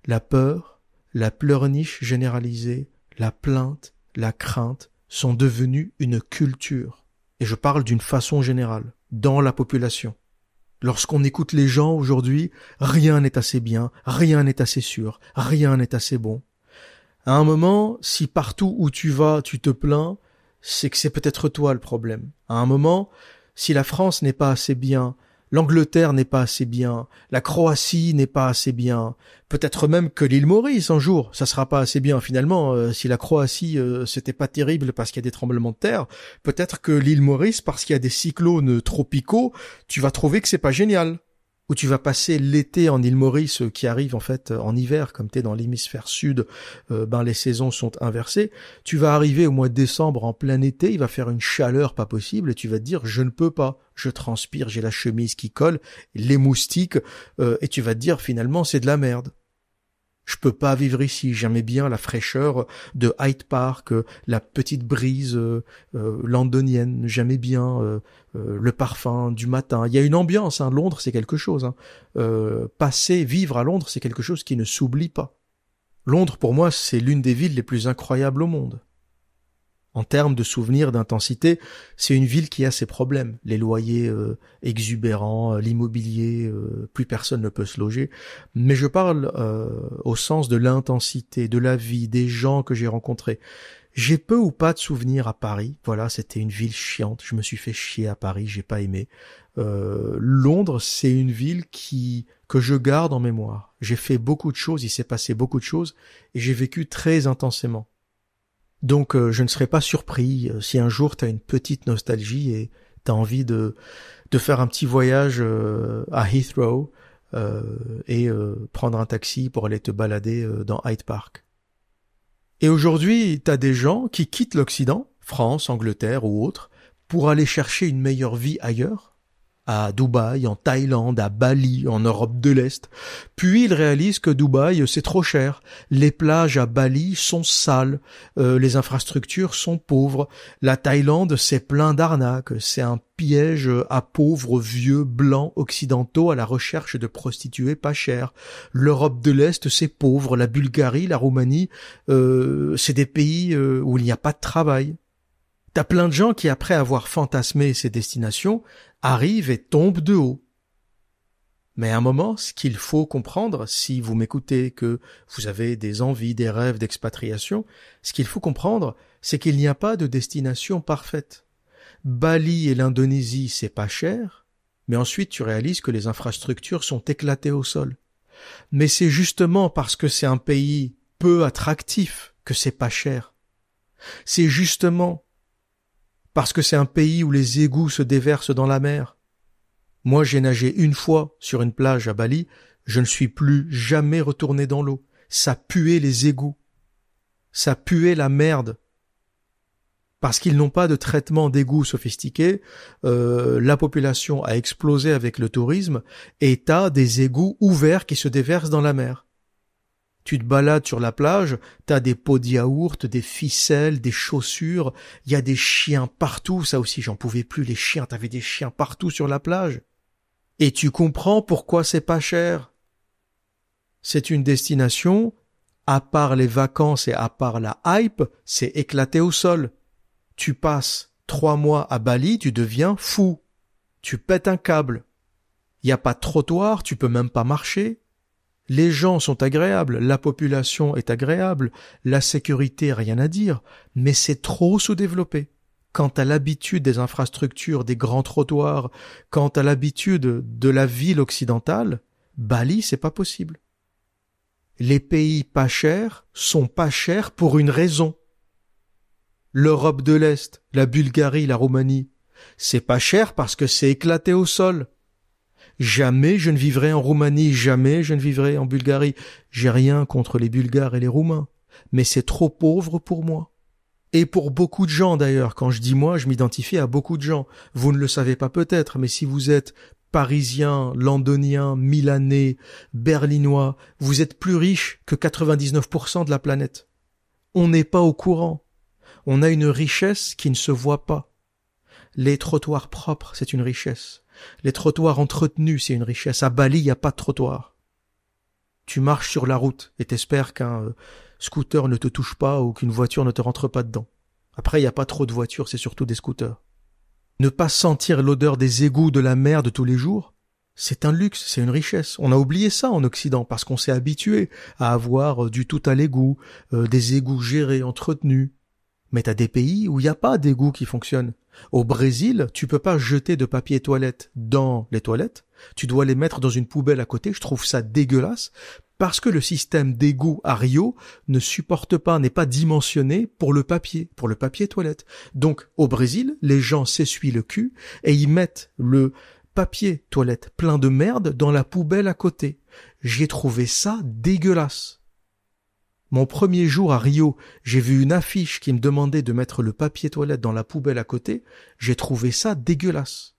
La peur, la pleurniche généralisée, la plainte, la crainte sont devenues une culture, et je parle d'une façon générale, dans la population. Lorsqu'on écoute les gens aujourd'hui, rien n'est assez bien, rien n'est assez sûr, rien n'est assez bon. À un moment, si partout où tu vas, tu te plains, c'est que c'est peut-être toi le problème. À un moment, si la France n'est pas assez bien, l'Angleterre n'est pas assez bien, la Croatie n'est pas assez bien, peut-être même que l'île Maurice un jour, ça sera pas assez bien finalement. Si la Croatie c'était pas terrible parce qu'il y a des tremblements de terre, peut-être que l'île Maurice, parce qu'il y a des cyclones tropicaux, tu vas trouver que c'est pas génial. Ou tu vas passer l'été en île Maurice qui arrive en fait en hiver, comme t'es dans l'hémisphère sud, les saisons sont inversées. Tu vas arriver au mois de décembre en plein été, il va faire une chaleur pas possible et tu vas te dire je ne peux pas, je transpire, j'ai la chemise qui colle, les moustiques, et tu vas te dire finalement c'est de la merde. Je peux pas vivre ici, j'aimais bien la fraîcheur de Hyde Park, la petite brise londonienne, j'aimais bien le parfum du matin. Il y a une ambiance, hein. Londres c'est quelque chose. Hein. Vivre à Londres c'est quelque chose qui ne s'oublie pas. Londres pour moi c'est l'une des villes les plus incroyables au monde. En termes de souvenirs, d'intensité, c'est une ville qui a ses problèmes. Les loyers exubérants, l'immobilier, plus personne ne peut se loger. Mais je parle au sens de l'intensité, de la vie, des gens que j'ai rencontrés. J'ai peu ou pas de souvenirs à Paris. Voilà, c'était une ville chiante. Je me suis fait chier à Paris, j'ai pas aimé. Londres, c'est une ville que je garde en mémoire. J'ai fait beaucoup de choses, il s'est passé beaucoup de choses, et j'ai vécu très intensément. Donc je ne serais pas surpris si un jour tu as une petite nostalgie et tu as envie de faire un petit voyage à Heathrow et prendre un taxi pour aller te balader dans Hyde Park. Et aujourd'hui, tu as des gens qui quittent l'Occident, France, Angleterre ou autres, pour aller chercher une meilleure vie ailleurs, à Dubaï, en Thaïlande, à Bali, en Europe de l'Est. Puis il réalise que Dubaï, c'est trop cher. Les plages à Bali sont sales, les infrastructures sont pauvres. La Thaïlande, c'est plein d'arnaques. C'est un piège à pauvres vieux blancs occidentaux à la recherche de prostituées pas chères. L'Europe de l'Est, c'est pauvre. La Bulgarie, la Roumanie, c'est des pays où il n'y a pas de travail. T'as plein de gens qui, après avoir fantasmé ces destinations, arrivent et tombent de haut. Mais à un moment, ce qu'il faut comprendre, si vous m'écoutez, que vous avez des envies, des rêves d'expatriation, ce qu'il faut comprendre, c'est qu'il n'y a pas de destination parfaite. Bali et l'Indonésie, c'est pas cher, mais ensuite tu réalises que les infrastructures sont éclatées au sol. Mais c'est justement parce que c'est un pays peu attractif que c'est pas cher. C'est justement parce que c'est un pays où les égouts se déversent dans la mer. Moi, j'ai nagé une fois sur une plage à Bali, je ne suis plus jamais retourné dans l'eau. Ça puait les égouts. Ça puait la merde. Parce qu'ils n'ont pas de traitement d'égouts sophistiqué, la population a explosé avec le tourisme, et t'as des égouts ouverts qui se déversent dans la mer. Tu te balades sur la plage, t'as des pots de yaourt, des ficelles, des chaussures, il y a des chiens partout, ça aussi j'en pouvais plus, les chiens, t'avais des chiens partout sur la plage. Et tu comprends pourquoi c'est pas cher. C'est une destination, à part les vacances et à part la hype, c'est éclaté au sol. Tu passes 3 mois à Bali, tu deviens fou. Tu pètes un câble. Il n'y a pas de trottoir, tu peux même pas marcher. Les gens sont agréables, la population est agréable, la sécurité, rien à dire, mais c'est trop sous-développé. Quant à l'habitude des infrastructures, des grands trottoirs, quant à l'habitude de la ville occidentale, Bali, c'est pas possible. Les pays pas chers sont pas chers pour une raison. L'Europe de l'Est, la Bulgarie, la Roumanie, c'est pas cher parce que c'est éclaté au sol. Jamais je ne vivrai en Roumanie, jamais je ne vivrai en Bulgarie. J'ai rien contre les Bulgares et les Roumains, mais c'est trop pauvre pour moi. Et pour beaucoup de gens d'ailleurs, quand je dis moi, je m'identifie à beaucoup de gens. Vous ne le savez pas peut-être, mais si vous êtes parisien, londonien, milanais, berlinois, vous êtes plus riche que 99% de la planète. On n'est pas au courant. On a une richesse qui ne se voit pas. Les trottoirs propres, c'est une richesse. Les trottoirs entretenus, c'est une richesse. À Bali, il n'y a pas de trottoir. Tu marches sur la route et t'espères qu'un scooter ne te touche pas ou qu'une voiture ne te rentre pas dedans. Après, il n'y a pas trop de voitures, c'est surtout des scooters. Ne pas sentir l'odeur des égouts de la mer de tous les jours, c'est un luxe, c'est une richesse. On a oublié ça en Occident parce qu'on s'est habitué à avoir du tout à l'égout, des égouts gérés, entretenus. Mais t'as des pays où il n'y a pas d'égout qui fonctionne. Au Brésil, tu peux pas jeter de papier toilette dans les toilettes. Tu dois les mettre dans une poubelle à côté. Je trouve ça dégueulasse parce que le système d'égout à Rio ne supporte pas, n'est pas dimensionné pour le papier toilette. Donc, au Brésil, les gens s'essuient le cul et ils mettent le papier toilette plein de merde dans la poubelle à côté. J'ai trouvé ça dégueulasse. Mon premier jour à Rio, j'ai vu une affiche qui me demandait de mettre le papier toilette dans la poubelle à côté. J'ai trouvé ça dégueulasse.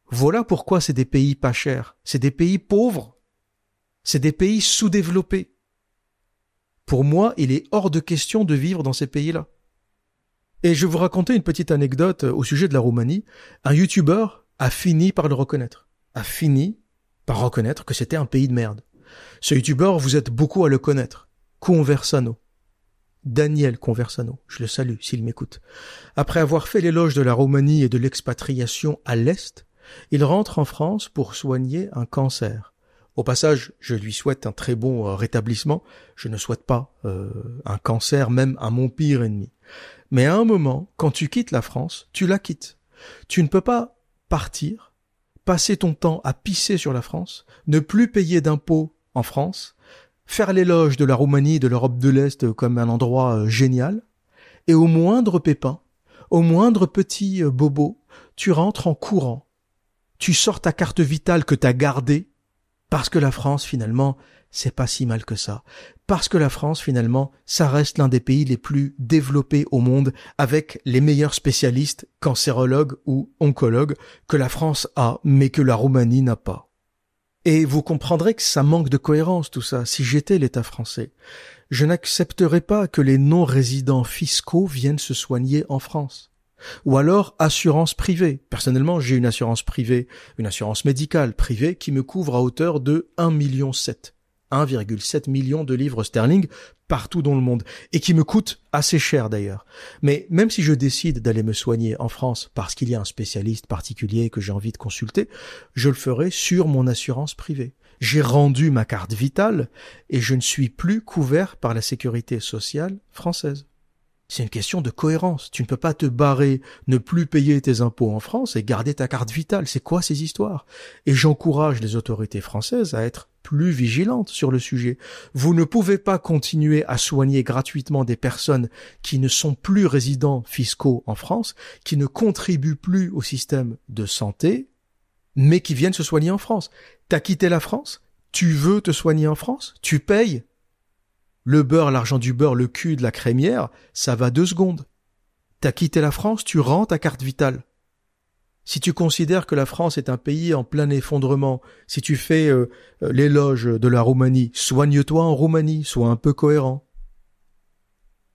Voilà pourquoi c'est des pays pas chers. C'est des pays pauvres. C'est des pays sous-développés. Pour moi, il est hors de question de vivre dans ces pays-là. Et je vais vous raconter une petite anecdote au sujet de la Roumanie. Un youtubeur a fini par le reconnaître. A fini par reconnaître que c'était un pays de merde. Ce youtubeur, vous êtes beaucoup à le connaître. Conversano. Daniel Conversano, je le salue s'il m'écoute. Après avoir fait l'éloge de la Roumanie et de l'expatriation à l'Est, il rentre en France pour soigner un cancer. Au passage, je lui souhaite un très bon rétablissement. Je ne souhaite pas un cancer même à mon pire ennemi. Mais à un moment, quand tu quittes la France, tu la quittes. Tu ne peux pas partir, passer ton temps à pisser sur la France, ne plus payer d'impôts en France, faire l'éloge de la Roumanie et de l'Europe de l'Est comme un endroit génial, et au moindre pépin, au moindre petit bobo, tu rentres en courant. Tu sors ta carte vitale que t'as gardée, Parce que la France, finalement, c'est pas si mal que ça. Parce que la France, finalement, ça reste l'un des pays les plus développés au monde, avec les meilleurs spécialistes, cancérologues ou oncologues, que la France a, mais que la Roumanie n'a pas. Et vous comprendrez que ça manque de cohérence, tout ça. Si j'étais l'État français, je n'accepterais pas que les non-résidents fiscaux viennent se soigner en France. Ou alors assurance privée. Personnellement, j'ai une assurance privée, une assurance médicale privée qui me couvre à hauteur de 1,7 million de livres sterling partout dans le monde et qui me coûte assez cher d'ailleurs. Mais même si je décide d'aller me soigner en France parce qu'il y a un spécialiste particulier que j'ai envie de consulter, je le ferai sur mon assurance privée. J'ai rendu ma carte vitale et je ne suis plus couvert par la sécurité sociale française. C'est une question de cohérence. Tu ne peux pas te barrer, ne plus payer tes impôts en France et garder ta carte vitale. C'est quoi ces histoires? Et j'encourage les autorités françaises à être plus vigilantes sur le sujet. Vous ne pouvez pas continuer à soigner gratuitement des personnes qui ne sont plus résidents fiscaux en France, qui ne contribuent plus au système de santé, mais qui viennent se soigner en France. T'as quitté la France? Tu veux te soigner en France? Tu payes? Le beurre, l'argent du beurre, le cul de la crémière, ça va 2 secondes. T'as quitté la France, tu rends ta carte vitale. Si tu considères que la France est un pays en plein effondrement, si tu fais l'éloge de la Roumanie, soigne-toi en Roumanie, sois un peu cohérent.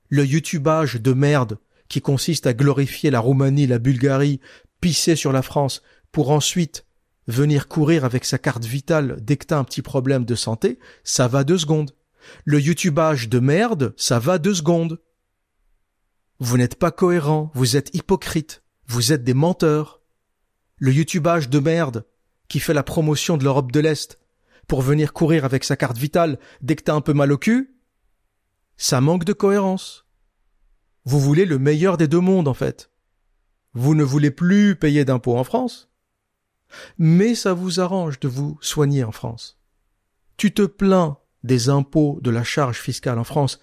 Le youtubage de merde qui consiste à glorifier la Roumanie, la Bulgarie, pisser sur la France pour ensuite venir courir avec sa carte vitale dès que t'as un petit problème de santé, ça va 2 secondes. Le youtubage de merde, ça va 2 secondes. Vous n'êtes pas cohérent, vous êtes hypocrite, vous êtes des menteurs. Le youtubage de merde qui fait la promotion de l'Europe de l'Est pour venir courir avec sa carte vitale dès que t'as un peu mal au cul, ça manque de cohérence. Vous voulez le meilleur des 2 mondes en fait. Vous ne voulez plus payer d'impôts en France, mais ça vous arrange de vous soigner en France. Tu te plains des impôts, de la charge fiscale en France,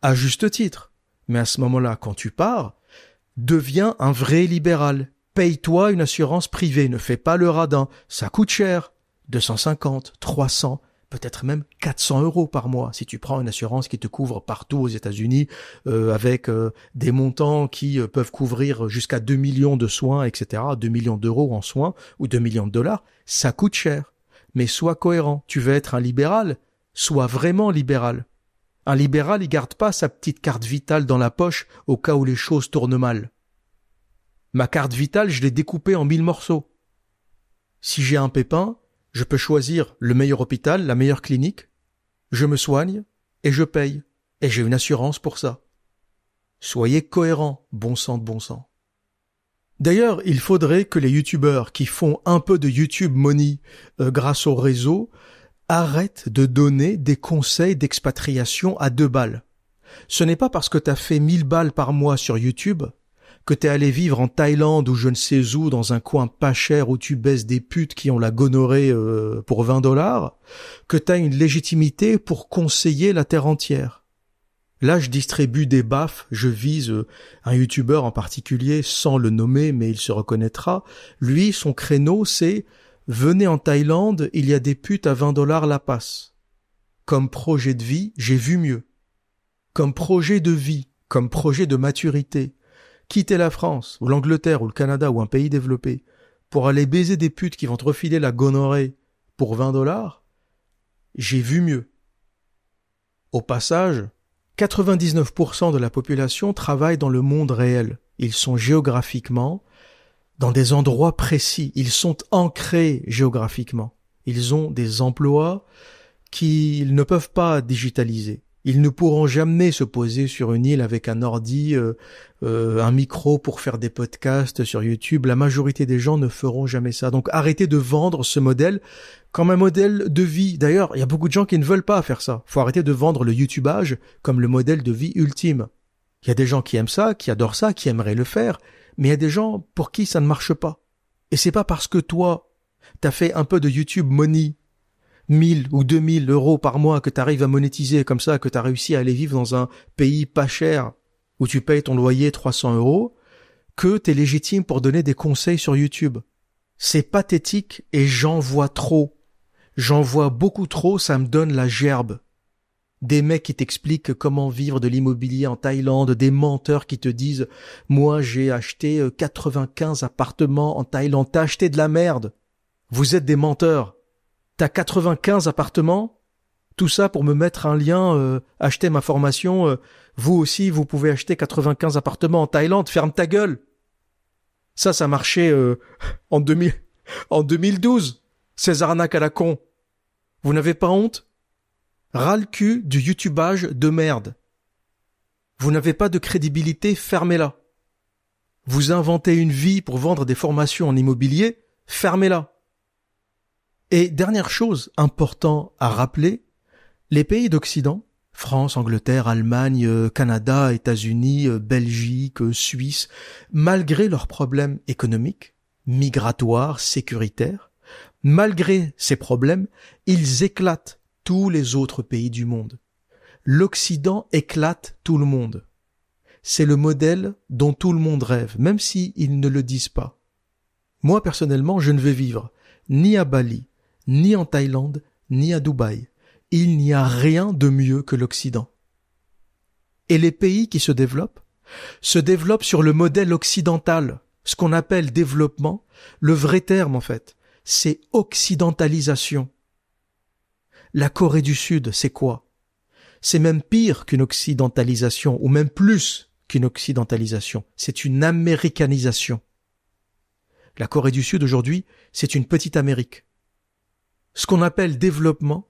à juste titre. Mais à ce moment-là, quand tu pars, deviens un vrai libéral. Paye-toi une assurance privée, ne fais pas le radin. Ça coûte cher. 250, 300, peut-être même 400 € par mois si tu prends une assurance qui te couvre partout aux États-Unis avec des montants qui peuvent couvrir jusqu'à 2 millions de soins, etc. 2 millions d'euros en soins ou 2 millions de dollars. Ça coûte cher. Mais sois cohérent. Tu veux être un libéral? Sois vraiment libéral. Un libéral, il garde pas sa petite carte vitale dans la poche au cas où les choses tournent mal. Ma carte vitale, je l'ai découpée en 1000 morceaux. Si j'ai un pépin, je peux choisir le meilleur hôpital, la meilleure clinique, je me soigne et je paye. Et j'ai une assurance pour ça. Soyez cohérents, bon sang de bon sang. D'ailleurs, il faudrait que les youtubeurs qui font un peu de YouTube money grâce au réseau arrête de donner des conseils d'expatriation à 2 balles. Ce n'est pas parce que t'as fait 1000 balles par mois sur YouTube que t'es allé vivre en Thaïlande ou je ne sais où dans un coin pas cher où tu baises des putes qui ont la gonorrhée pour 20 $, que t'as une légitimité pour conseiller la terre entière. Là, je distribue des baffes, je vise un youtubeur en particulier sans le nommer mais il se reconnaîtra. Lui, son créneau, c'est venez en Thaïlande, il y a des putes à 20 $ la passe. Comme projet de vie, j'ai vu mieux. Comme projet de vie, comme projet de maturité, quitter la France, ou l'Angleterre, ou le Canada, ou un pays développé, pour aller baiser des putes qui vont te refiler la gonorrhée pour 20 $, j'ai vu mieux. Au passage, 99% de la population travaille dans le monde réel. Ils sont géographiquement dans des endroits précis. Ils sont ancrés géographiquement. Ils ont des emplois qu'ils ne peuvent pas digitaliser. Ils ne pourront jamais se poser sur une île avec un ordi, un micro pour faire des podcasts sur YouTube. La majorité des gens ne feront jamais ça. Donc arrêtez de vendre ce modèle comme un modèle de vie. D'ailleurs, il y a beaucoup de gens qui ne veulent pas faire ça. Faut arrêter de vendre le YouTubage comme le modèle de vie ultime. Il y a des gens qui aiment ça, qui adorent ça, qui aimeraient le faire. Mais il y a des gens pour qui ça ne marche pas. Et c'est pas parce que toi, t'as fait un peu de YouTube money, 1000 ou 2000 € par mois que t'arrives à monétiser comme ça, que t'as réussi à aller vivre dans un pays pas cher, où tu payes ton loyer 300 €, que t'es légitime pour donner des conseils sur YouTube. C'est pathétique et j'en vois trop. J'en vois beaucoup trop, ça me donne la gerbe. Des mecs qui t'expliquent comment vivre de l'immobilier en Thaïlande, des menteurs qui te disent « Moi, j'ai acheté 95 appartements en Thaïlande. » T'as acheté de la merde. Vous êtes des menteurs. T'as 95 appartements? Tout ça pour me mettre un lien, acheter ma formation. Vous aussi, vous pouvez acheter 95 appartements en Thaïlande. Ferme ta gueule. Ça marchait en 2012. Ces arnaques à la con. Vous n'avez pas honte? Ras le cul du youtubage de merde. Vous n'avez pas de crédibilité, fermez-la. Vous inventez une vie pour vendre des formations en immobilier, fermez-la. Et dernière chose importante à rappeler, les pays d'Occident, France, Angleterre, Allemagne, Canada, États-Unis, Belgique, Suisse, malgré leurs problèmes économiques, migratoires, sécuritaires, malgré ces problèmes, ils éclatent tous les autres pays du monde. L'Occident éclate tout le monde. C'est le modèle dont tout le monde rêve, même s'ils ne le disent pas. Moi, personnellement, je ne vais vivre ni à Bali, ni en Thaïlande, ni à Dubaï. Il n'y a rien de mieux que l'Occident. Et les pays qui se développent sur le modèle occidental, ce qu'on appelle développement, le vrai terme en fait, c'est occidentalisation. La Corée du Sud, c'est quoi? C'est même pire qu'une occidentalisation, ou même plus qu'une occidentalisation. C'est une américanisation. La Corée du Sud, aujourd'hui, c'est une petite Amérique. Ce qu'on appelle développement,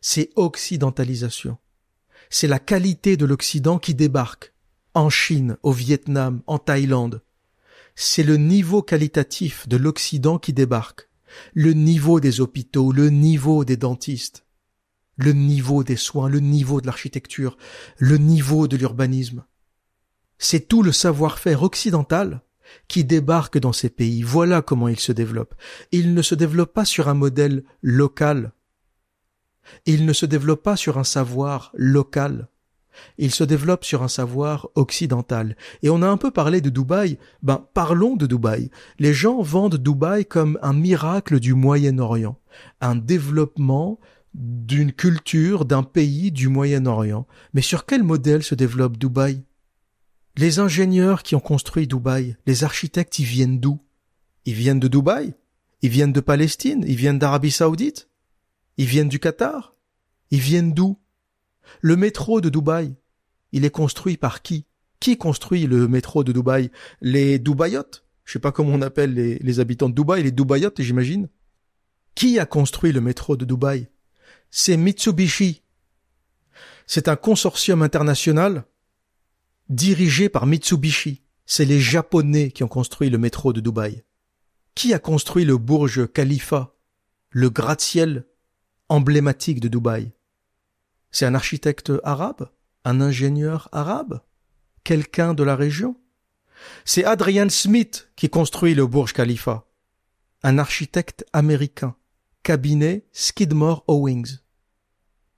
c'est occidentalisation. C'est la qualité de l'Occident qui débarque en Chine, au Vietnam, en Thaïlande. C'est le niveau qualitatif de l'Occident qui débarque. Le niveau des hôpitaux, le niveau des dentistes, le niveau des soins, le niveau de l'architecture, le niveau de l'urbanisme. C'est tout le savoir-faire occidental qui débarque dans ces pays. Voilà comment ils se développent. Ils ne se développent pas sur un modèle local. Ils ne se développent pas sur un savoir local. Ils se développent sur un savoir occidental. Et on a un peu parlé de Dubaï. Parlons de Dubaï. Les gens vendent Dubaï comme un miracle du Moyen-Orient. Un développement d'une culture, d'un pays du Moyen-Orient. Mais sur quel modèle se développe Dubaï? Les ingénieurs qui ont construit Dubaï, les architectes, ils viennent d'où? Ils viennent de Dubaï? Ils viennent de Palestine? Ils viennent d'Arabie Saoudite? Ils viennent du Qatar? Ils viennent d'où? Le métro de Dubaï, il est construit par qui? Qui construit le métro de Dubaï? Les Dubaïotes? Je sais pas comment on appelle les habitants de Dubaï, les Dubaïotes, j'imagine. Qui a construit le métro de Dubaï? C'est Mitsubishi. C'est un consortium international dirigé par Mitsubishi. C'est les Japonais qui ont construit le métro de Dubaï. Qui a construit le Burj Khalifa, le gratte-ciel emblématique de Dubaï? C'est un architecte arabe? Un ingénieur arabe? Quelqu'un de la région? C'est Adrian Smith qui construit le Burj Khalifa. Un architecte américain. Cabinet Skidmore Owings.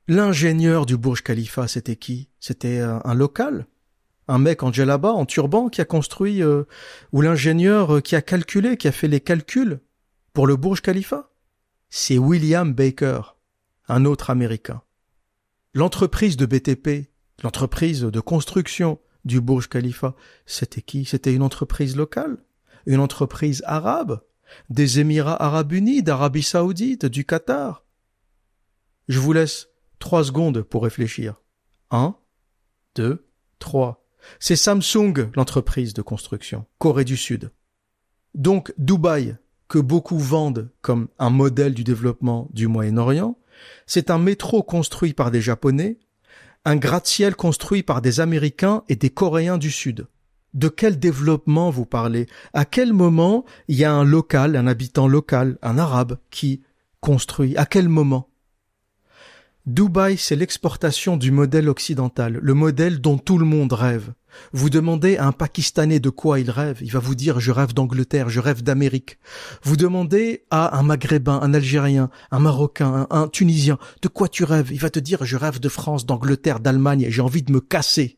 L'ingénieur du Burj Khalifa, c'était qui? C'était un local? Un mec en djellaba, en turban, qui a construit, ou l'ingénieur qui a calculé, qui a fait les calculs pour le Burj Khalifa? C'est William Baker, un autre Américain. L'entreprise de BTP, l'entreprise de construction du Burj Khalifa, c'était qui? C'était une entreprise locale? Une entreprise arabe? Des Émirats arabes unis, d'Arabie saoudite, du Qatar? Je vous laisse 3 secondes pour réfléchir. 1, 2, 3. C'est Samsung, l'entreprise de construction, Corée du Sud. Donc Dubaï, que beaucoup vendent comme un modèle du développement du Moyen-Orient, c'est un métro construit par des Japonais, un gratte-ciel construit par des Américains et des Coréens du Sud. De quel développement vous parlez? À quel moment il y a un local, un habitant local, un arabe qui construit? À quel moment? Dubaï, c'est l'exportation du modèle occidental, le modèle dont tout le monde rêve. Vous demandez à un Pakistanais de quoi il rêve, il va vous dire « je rêve d'Angleterre, je rêve d'Amérique ». Vous demandez à un Maghrébin, un Algérien, un Marocain, un Tunisien « de quoi tu rêves ?» Il va te dire « je rêve de France, d'Angleterre, d'Allemagne, j'ai envie de me casser ».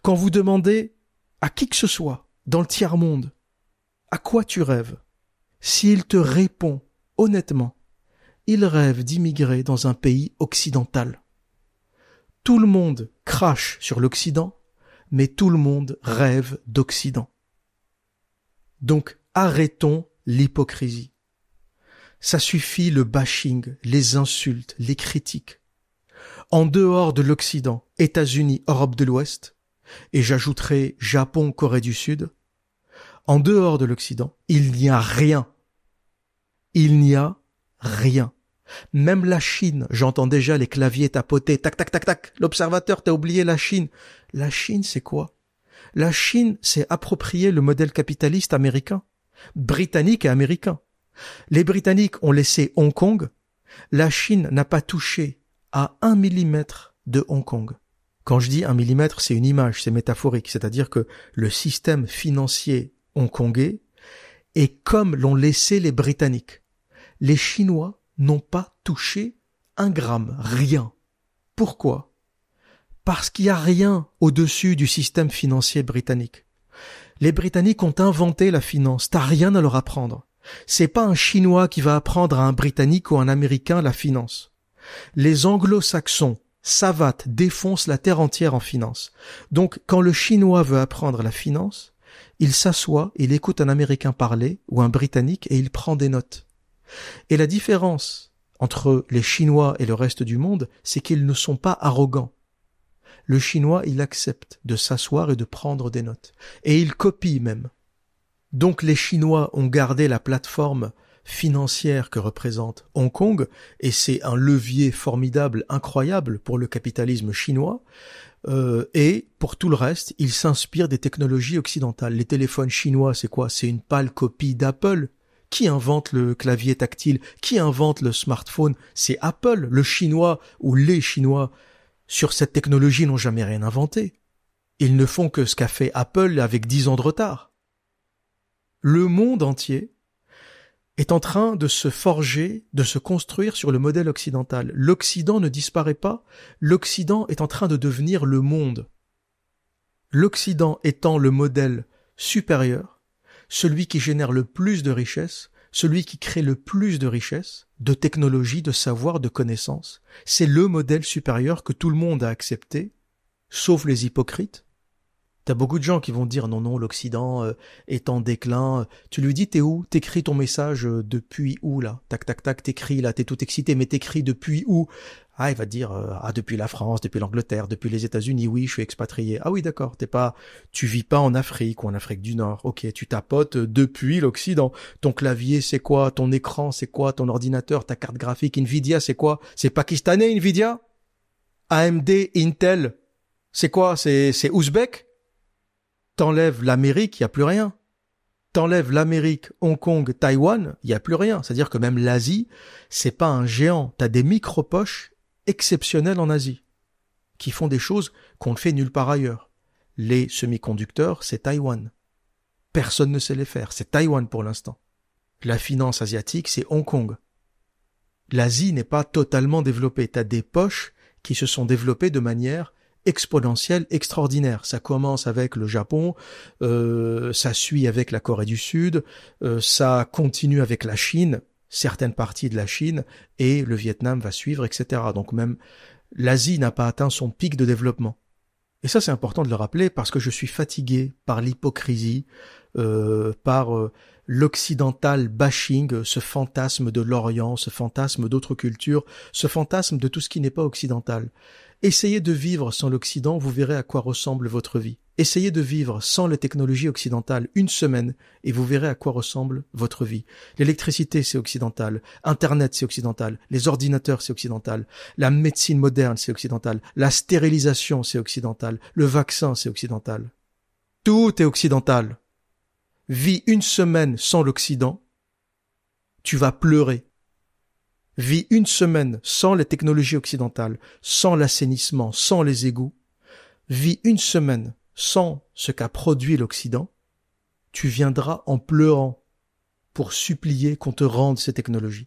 Quand vous demandez à qui que ce soit, dans le tiers-monde, à quoi tu rêves, s'il te répond honnêtement, ils rêvent d'immigrer dans un pays occidental. Tout le monde crache sur l'Occident, mais tout le monde rêve d'Occident. Donc, arrêtons l'hypocrisie. Ça suffit le bashing, les insultes, les critiques. En dehors de l'Occident, États-Unis, Europe de l'Ouest, et j'ajouterai Japon, Corée du Sud, en dehors de l'Occident, il n'y a rien. Il n'y a rien. Même la Chine, j'entends déjà les claviers tapoter, tac, tac, tac, tac. L'observateur, t'as oublié la Chine. La Chine, c'est quoi? La Chine, c'est approprier le modèle capitaliste américain, britannique et américain. Les Britanniques ont laissé Hong Kong. La Chine n'a pas touché à 1 millimètre de Hong Kong. Quand je dis 1 millimètre, c'est une image, c'est métaphorique. C'est-à-dire que le système financier hongkongais est comme l'ont laissé les Britanniques. Les Chinois n'ont pas touché 1 gramme, rien. Pourquoi? Parce qu'il n'y a rien au-dessus du système financier britannique. Les Britanniques ont inventé la finance, t'as rien à leur apprendre. C'est pas un Chinois qui va apprendre à un Britannique ou un Américain la finance. Les Anglo-Saxons savatent, défoncent la terre entière en finance. Donc, quand le Chinois veut apprendre la finance, il s'assoit, il écoute un Américain parler ou un Britannique et il prend des notes. Et la différence entre les Chinois et le reste du monde, c'est qu'ils ne sont pas arrogants. Le Chinois, il accepte de s'asseoir et de prendre des notes. Et il copie même. Donc les Chinois ont gardé la plateforme financière que représente Hong Kong, et c'est un levier formidable, incroyable pour le capitalisme chinois, et pour tout le reste, ils s'inspirent des technologies occidentales. Les téléphones chinois, c'est quoi? C'est une pâle copie d'Apple. Qui invente le clavier tactile? Qui invente le smartphone? C'est Apple. Le Chinois ou les Chinois sur cette technologie n'ont jamais rien inventé. Ils ne font que ce qu'a fait Apple avec 10 ans de retard. Le monde entier est en train de se forger, de se construire sur le modèle occidental. L'Occident ne disparaît pas, l'Occident est en train de devenir le monde. L'Occident étant le modèle supérieur, celui qui génère le plus de richesses, celui qui crée le plus de richesses, de technologie, de savoir, de connaissances, c'est le modèle supérieur que tout le monde a accepté, sauf les hypocrites. T'as beaucoup de gens qui vont te dire non, l'Occident est en déclin. Tu lui dis t'es où? T'écris ton message depuis où là? Tac tac tac, t'écris là, t'es tout excité, mais t'écris depuis où? Ah, il va te dire depuis la France, depuis l'Angleterre, depuis les États-Unis. Oui, je suis expatrié. Ah oui, d'accord. Tu vis pas en Afrique ou en Afrique du Nord. Ok, tu tapotes depuis l'Occident. Ton clavier c'est quoi? Ton écran c'est quoi? Ton ordinateur, ta carte graphique, Nvidia c'est quoi? C'est pakistanais Nvidia? AMD, Intel, c'est quoi? C'est ouzbek? T'enlèves l'Amérique, il n'y a plus rien. T'enlèves l'Amérique, Hong Kong, Taïwan, il n'y a plus rien. C'est-à-dire que même l'Asie, c'est pas un géant. T'as des micro-poches exceptionnelles en Asie, qui font des choses qu'on ne fait nulle part ailleurs. Les semi-conducteurs, c'est Taïwan. Personne ne sait les faire, c'est Taïwan pour l'instant. La finance asiatique, c'est Hong Kong. L'Asie n'est pas totalement développée. T'as des poches qui se sont développées de manière exponentielle, extraordinaire. Ça commence avec le Japon, ça suit avec la Corée du Sud, ça continue avec la Chine, certaines parties de la Chine, et le Vietnam va suivre, etc. Donc même l'Asie n'a pas atteint son pic de développement. Et ça, c'est important de le rappeler parce que je suis fatigué par l'hypocrisie, par l'occidental bashing, ce fantasme de l'Orient, ce fantasme d'autres cultures, ce fantasme de tout ce qui n'est pas occidental. Essayez de vivre sans l'Occident, vous verrez à quoi ressemble votre vie. Essayez de vivre sans les technologies occidentales 1 semaine et vous verrez à quoi ressemble votre vie. L'électricité, c'est occidental. Internet, c'est occidental. Les ordinateurs, c'est occidental. La médecine moderne, c'est occidental. La stérilisation, c'est occidental. Le vaccin, c'est occidental. Tout est occidental. Vis 1 semaine sans l'Occident, tu vas pleurer. Vis 1 semaine sans les technologies occidentales, sans l'assainissement, sans les égouts. Vis 1 semaine sans ce qu'a produit l'Occident, tu viendras en pleurant pour supplier qu'on te rende ces technologies.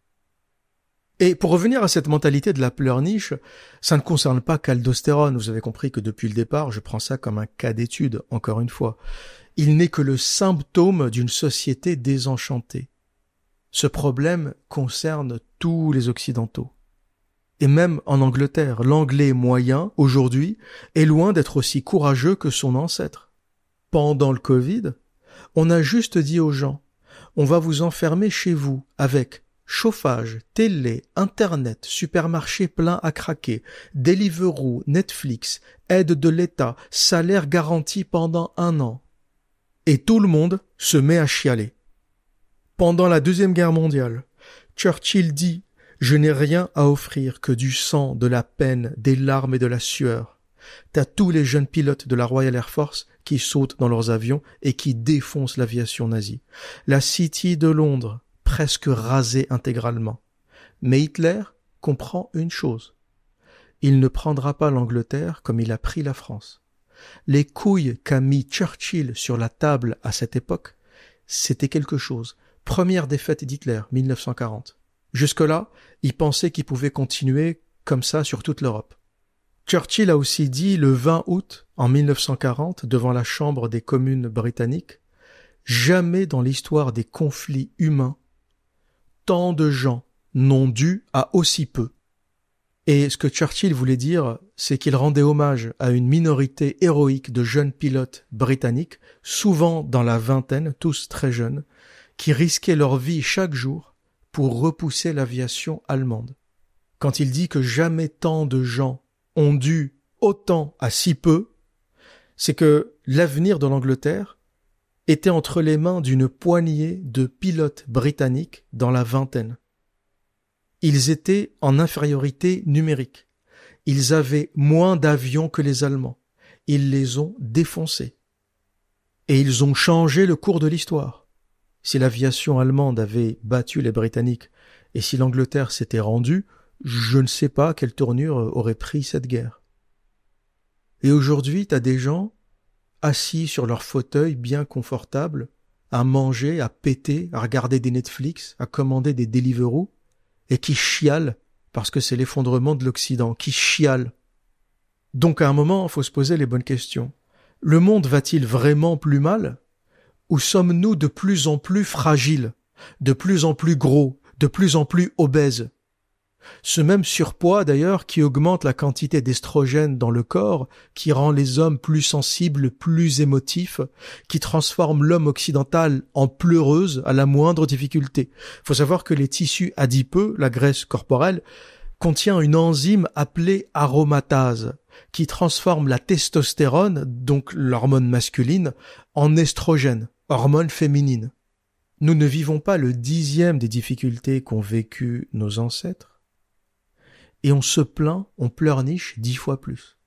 Et pour revenir à cette mentalité de la pleurniche, ça ne concerne pas qu'Aldostérone. Vous avez compris que depuis le départ, je prends ça comme un cas d'étude, encore une fois. Il n'est que le symptôme d'une société désenchantée. Ce problème concerne tous les Occidentaux. Et même en Angleterre, l'anglais moyen, aujourd'hui, est loin d'être aussi courageux que son ancêtre. Pendant le Covid, on a juste dit aux gens, on va vous enfermer chez vous avec chauffage, télé, internet, supermarché plein à craquer, Deliveroo, Netflix, aide de l'État, salaire garanti pendant 1 an. Et tout le monde se met à chialer. Pendant la Deuxième Guerre mondiale, Churchill dit « Je n'ai rien à offrir que du sang, de la peine, des larmes et de la sueur. » T'as tous les jeunes pilotes de la Royal Air Force qui sautent dans leurs avions et qui défoncent l'aviation nazie. La City de Londres, presque rasée intégralement. Mais Hitler comprend une chose. Il ne prendra pas l'Angleterre comme il a pris la France. Les couilles qu'a mis Churchill sur la table à cette époque, c'était quelque chose. Première défaite d'Hitler, 1940. Jusque-là, il pensait qu'il pouvait continuer comme ça sur toute l'Europe. Churchill a aussi dit le 20 août en 1940 devant la Chambre des communes britanniques « Jamais dans l'histoire des conflits humains, tant de gens n'ont dû à aussi peu. » Et ce que Churchill voulait dire, c'est qu'il rendait hommage à une minorité héroïque de jeunes pilotes britanniques, souvent dans la vingtaine, tous très jeunes, qui risquaient leur vie chaque jour pour repousser l'aviation allemande. Quand il dit que jamais tant de gens ont dû autant à si peu, c'est que l'avenir de l'Angleterre était entre les mains d'une poignée de pilotes britanniques dans la vingtaine. Ils étaient en infériorité numérique. Ils avaient moins d'avions que les Allemands. Ils les ont défoncés. Et ils ont changé le cours de l'histoire. Si l'aviation allemande avait battu les Britanniques et si l'Angleterre s'était rendue, je ne sais pas quelle tournure aurait pris cette guerre. Et aujourd'hui, t'as des gens assis sur leur fauteuil bien confortable, à manger, à péter, à regarder des Netflix, à commander des Deliveroo, et qui chialent parce que c'est l'effondrement de l'Occident, qui chialent. Donc à un moment, il faut se poser les bonnes questions. Le monde va-t-il vraiment plus mal ? Ou sommes-nous de plus en plus fragiles, de plus en plus gros, de plus en plus obèses ? Ce même surpoids d'ailleurs qui augmente la quantité d'estrogène dans le corps, qui rend les hommes plus sensibles, plus émotifs, qui transforme l'homme occidental en pleureuse à la moindre difficulté. Faut savoir que les tissus adipeux, la graisse corporelle, contient une enzyme appelée aromatase, qui transforme la testostérone, donc l'hormone masculine, en estrogène, hormone féminine. Nous ne vivons pas le 10e des difficultés qu'ont vécues nos ancêtres, et on se plaint, on pleurniche 10 fois plus.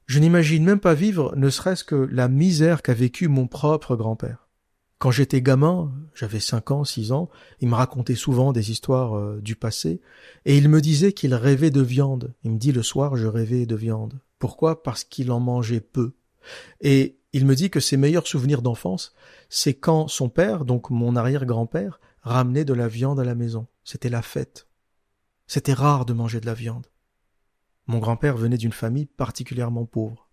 Je n'imagine même pas vivre ne serait-ce que la misère qu'a vécue mon propre grand-père. Quand j'étais gamin, j'avais 5 ans, 6 ans, il me racontait souvent des histoires du passé, et il me disait qu'il rêvait de viande. Il me dit le soir, je rêvais de viande. Pourquoi ? Parce qu'il en mangeait peu. Et il me dit que ses meilleurs souvenirs d'enfance, c'est quand son père, donc mon arrière-grand-père, ramenait de la viande à la maison. C'était la fête. C'était rare de manger de la viande. Mon grand-père venait d'une famille particulièrement pauvre.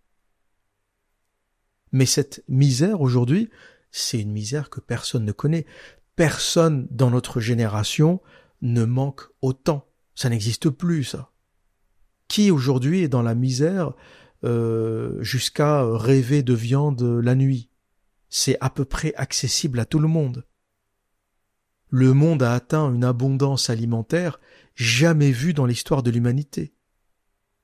Mais cette misère aujourd'hui, c'est une misère que personne ne connaît. Personne dans notre génération ne manque autant. Ça n'existe plus, ça. Qui aujourd'hui est dans la misère jusqu'à rêver de viande la nuit? C'est à peu près accessible à tout le monde. Le monde a atteint une abondance alimentaire jamais vue dans l'histoire de l'humanité.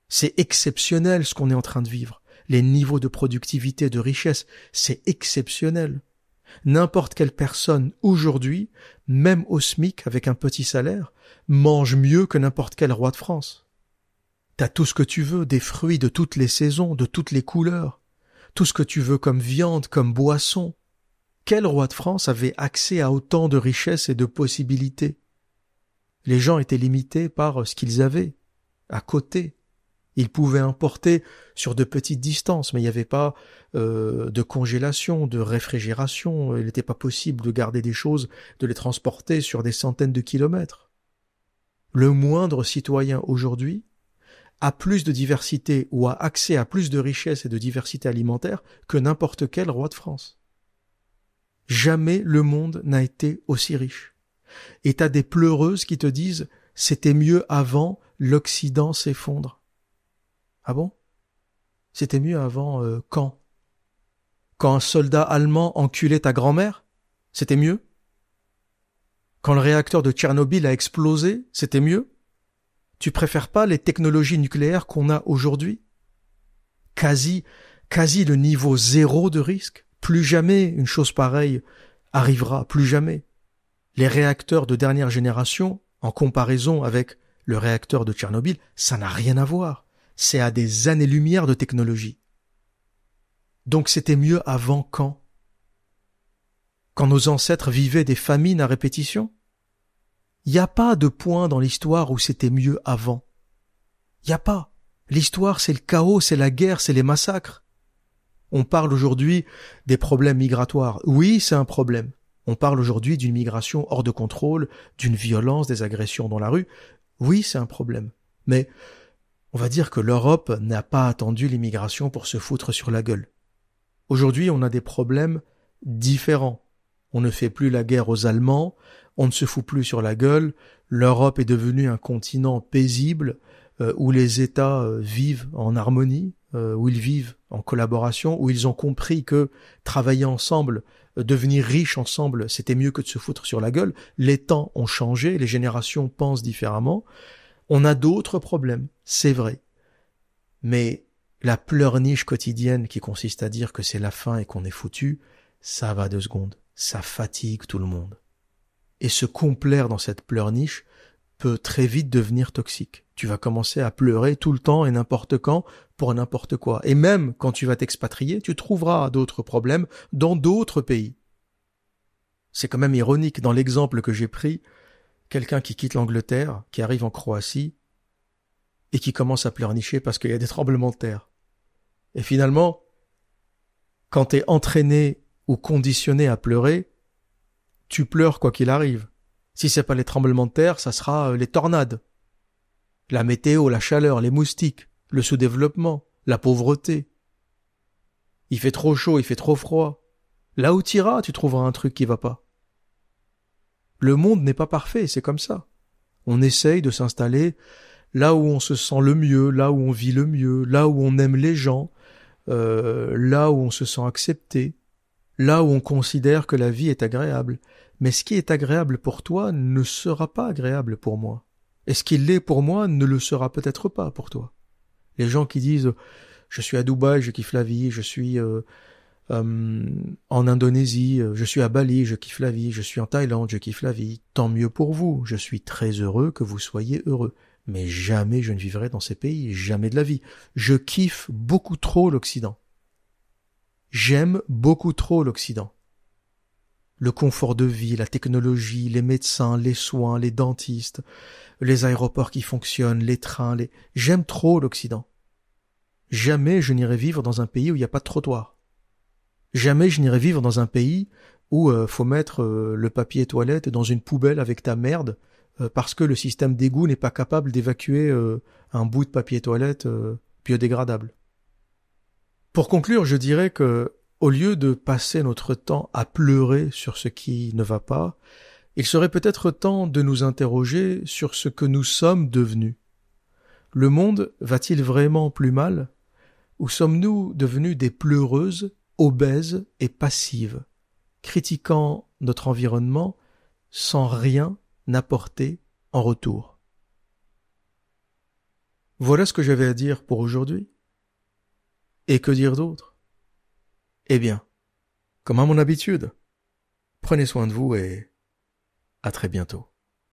C'est exceptionnel ce qu'on est en train de vivre. Les niveaux de productivité, de richesse, c'est exceptionnel. N'importe quelle personne aujourd'hui, même au SMIC avec un petit salaire, mange mieux que n'importe quel roi de France. T'as tout ce que tu veux, des fruits de toutes les saisons, de toutes les couleurs, tout ce que tu veux comme viande, comme boisson. Quel roi de France avait accès à autant de richesses et de possibilités? Les gens étaient limités par ce qu'ils avaient, à côté. Ils pouvaient importer sur de petites distances, mais il n'y avait pas de congélation, de réfrigération. Il n'était pas possible de garder des choses, de les transporter sur des centaines de kilomètres. Le moindre citoyen aujourd'hui a plus de diversité ou a accès à plus de richesse et de diversité alimentaire que n'importe quel roi de France. Jamais le monde n'a été aussi riche. et t'as des pleureuses qui te disent « c'était mieux avant, l'Occident s'effondre ». Ah bon? C'était mieux avant quand? Quand un soldat allemand enculait ta grand-mère? C'était mieux? Quand le réacteur de Tchernobyl a explosé, c'était mieux? Tu préfères pas les technologies nucléaires qu'on a aujourd'hui? Quasi le niveau zéro de risque. Plus jamais une chose pareille arrivera, plus jamais. Les réacteurs de dernière génération, en comparaison avec le réacteur de Tchernobyl, ça n'a rien à voir. C'est à des années-lumière de technologie. Donc c'était mieux avant quand? Quand nos ancêtres vivaient des famines à répétition? Il n'y a pas de point dans l'histoire où c'était mieux avant. Il n'y a pas. L'histoire, c'est le chaos, c'est la guerre, c'est les massacres. On parle aujourd'hui des problèmes migratoires. Oui, c'est un problème. On parle aujourd'hui d'une migration hors de contrôle, d'une violence, des agressions dans la rue. Oui, c'est un problème. Mais on va dire que l'Europe n'a pas attendu l'immigration pour se foutre sur la gueule. Aujourd'hui, on a des problèmes différents. On ne fait plus la guerre aux Allemands, on ne se fout plus sur la gueule, l'Europe est devenue un continent paisible où les États vivent en harmonie, où ils vivent en collaboration, où ils ont compris que travailler ensemble, devenir riches ensemble, c'était mieux que de se foutre sur la gueule. Les temps ont changé, les générations pensent différemment. On a d'autres problèmes, c'est vrai. Mais la pleurniche quotidienne qui consiste à dire que c'est la fin et qu'on est foutu, ça va 2 secondes. Ça fatigue tout le monde. Et se complaire dans cette pleurniche peut très vite devenir toxique. Tu vas commencer à pleurer tout le temps et n'importe quand pour n'importe quoi. Et même quand tu vas t'expatrier, tu trouveras d'autres problèmes dans d'autres pays. C'est quand même ironique. Dans l'exemple que j'ai pris, quelqu'un qui quitte l'Angleterre, qui arrive en Croatie, et qui commence à pleurnicher parce qu'il y a des tremblements de terre. Et finalement, quand t'es entraîné ou conditionné à pleurer, tu pleures quoi qu'il arrive. Si c'est pas les tremblements de terre, ça sera les tornades. La météo, la chaleur, les moustiques, le sous-développement, la pauvreté. Il fait trop chaud, il fait trop froid. Là où t'iras, tu trouveras un truc qui va pas. Le monde n'est pas parfait, c'est comme ça. On essaye de s'installer là où on se sent le mieux, là où on vit le mieux, là où on aime les gens, là où on se sent accepté, là où on considère que la vie est agréable. Mais ce qui est agréable pour toi ne sera pas agréable pour moi. Et ce qui l'est pour moi ne le sera peut-être pas pour toi. Les gens qui disent « je suis à Dubaï, je kiffe la vie, je suis en Indonésie, je suis à Bali, je kiffe la vie, je suis en Thaïlande, je kiffe la vie. Tant mieux pour vous, je suis très heureux que vous soyez heureux. Mais jamais je ne vivrai dans ces pays, jamais de la vie. Je kiffe beaucoup trop l'Occident. J'aime beaucoup trop l'Occident. Le confort de vie, la technologie, les médecins, les soins, les dentistes, les aéroports qui fonctionnent, les trains, J'aime trop l'Occident. Jamais je n'irai vivre dans un pays où il n'y a pas de trottoir. Jamais je n'irai vivre dans un pays où faut mettre le papier toilette dans une poubelle avec ta merde parce que le système d'égout n'est pas capable d'évacuer un bout de papier toilette biodégradable. Pour conclure, je dirais que au lieu de passer notre temps à pleurer sur ce qui ne va pas, il serait peut-être temps de nous interroger sur ce que nous sommes devenus. Le monde va-t-il vraiment plus mal? Ou sommes-nous devenus des pleureuses, obèses et passives, critiquant notre environnement sans rien apporter en retour? Voilà ce que j'avais à dire pour aujourd'hui. Et que dire d'autre? Eh bien, comme à mon habitude, prenez soin de vous et à très bientôt.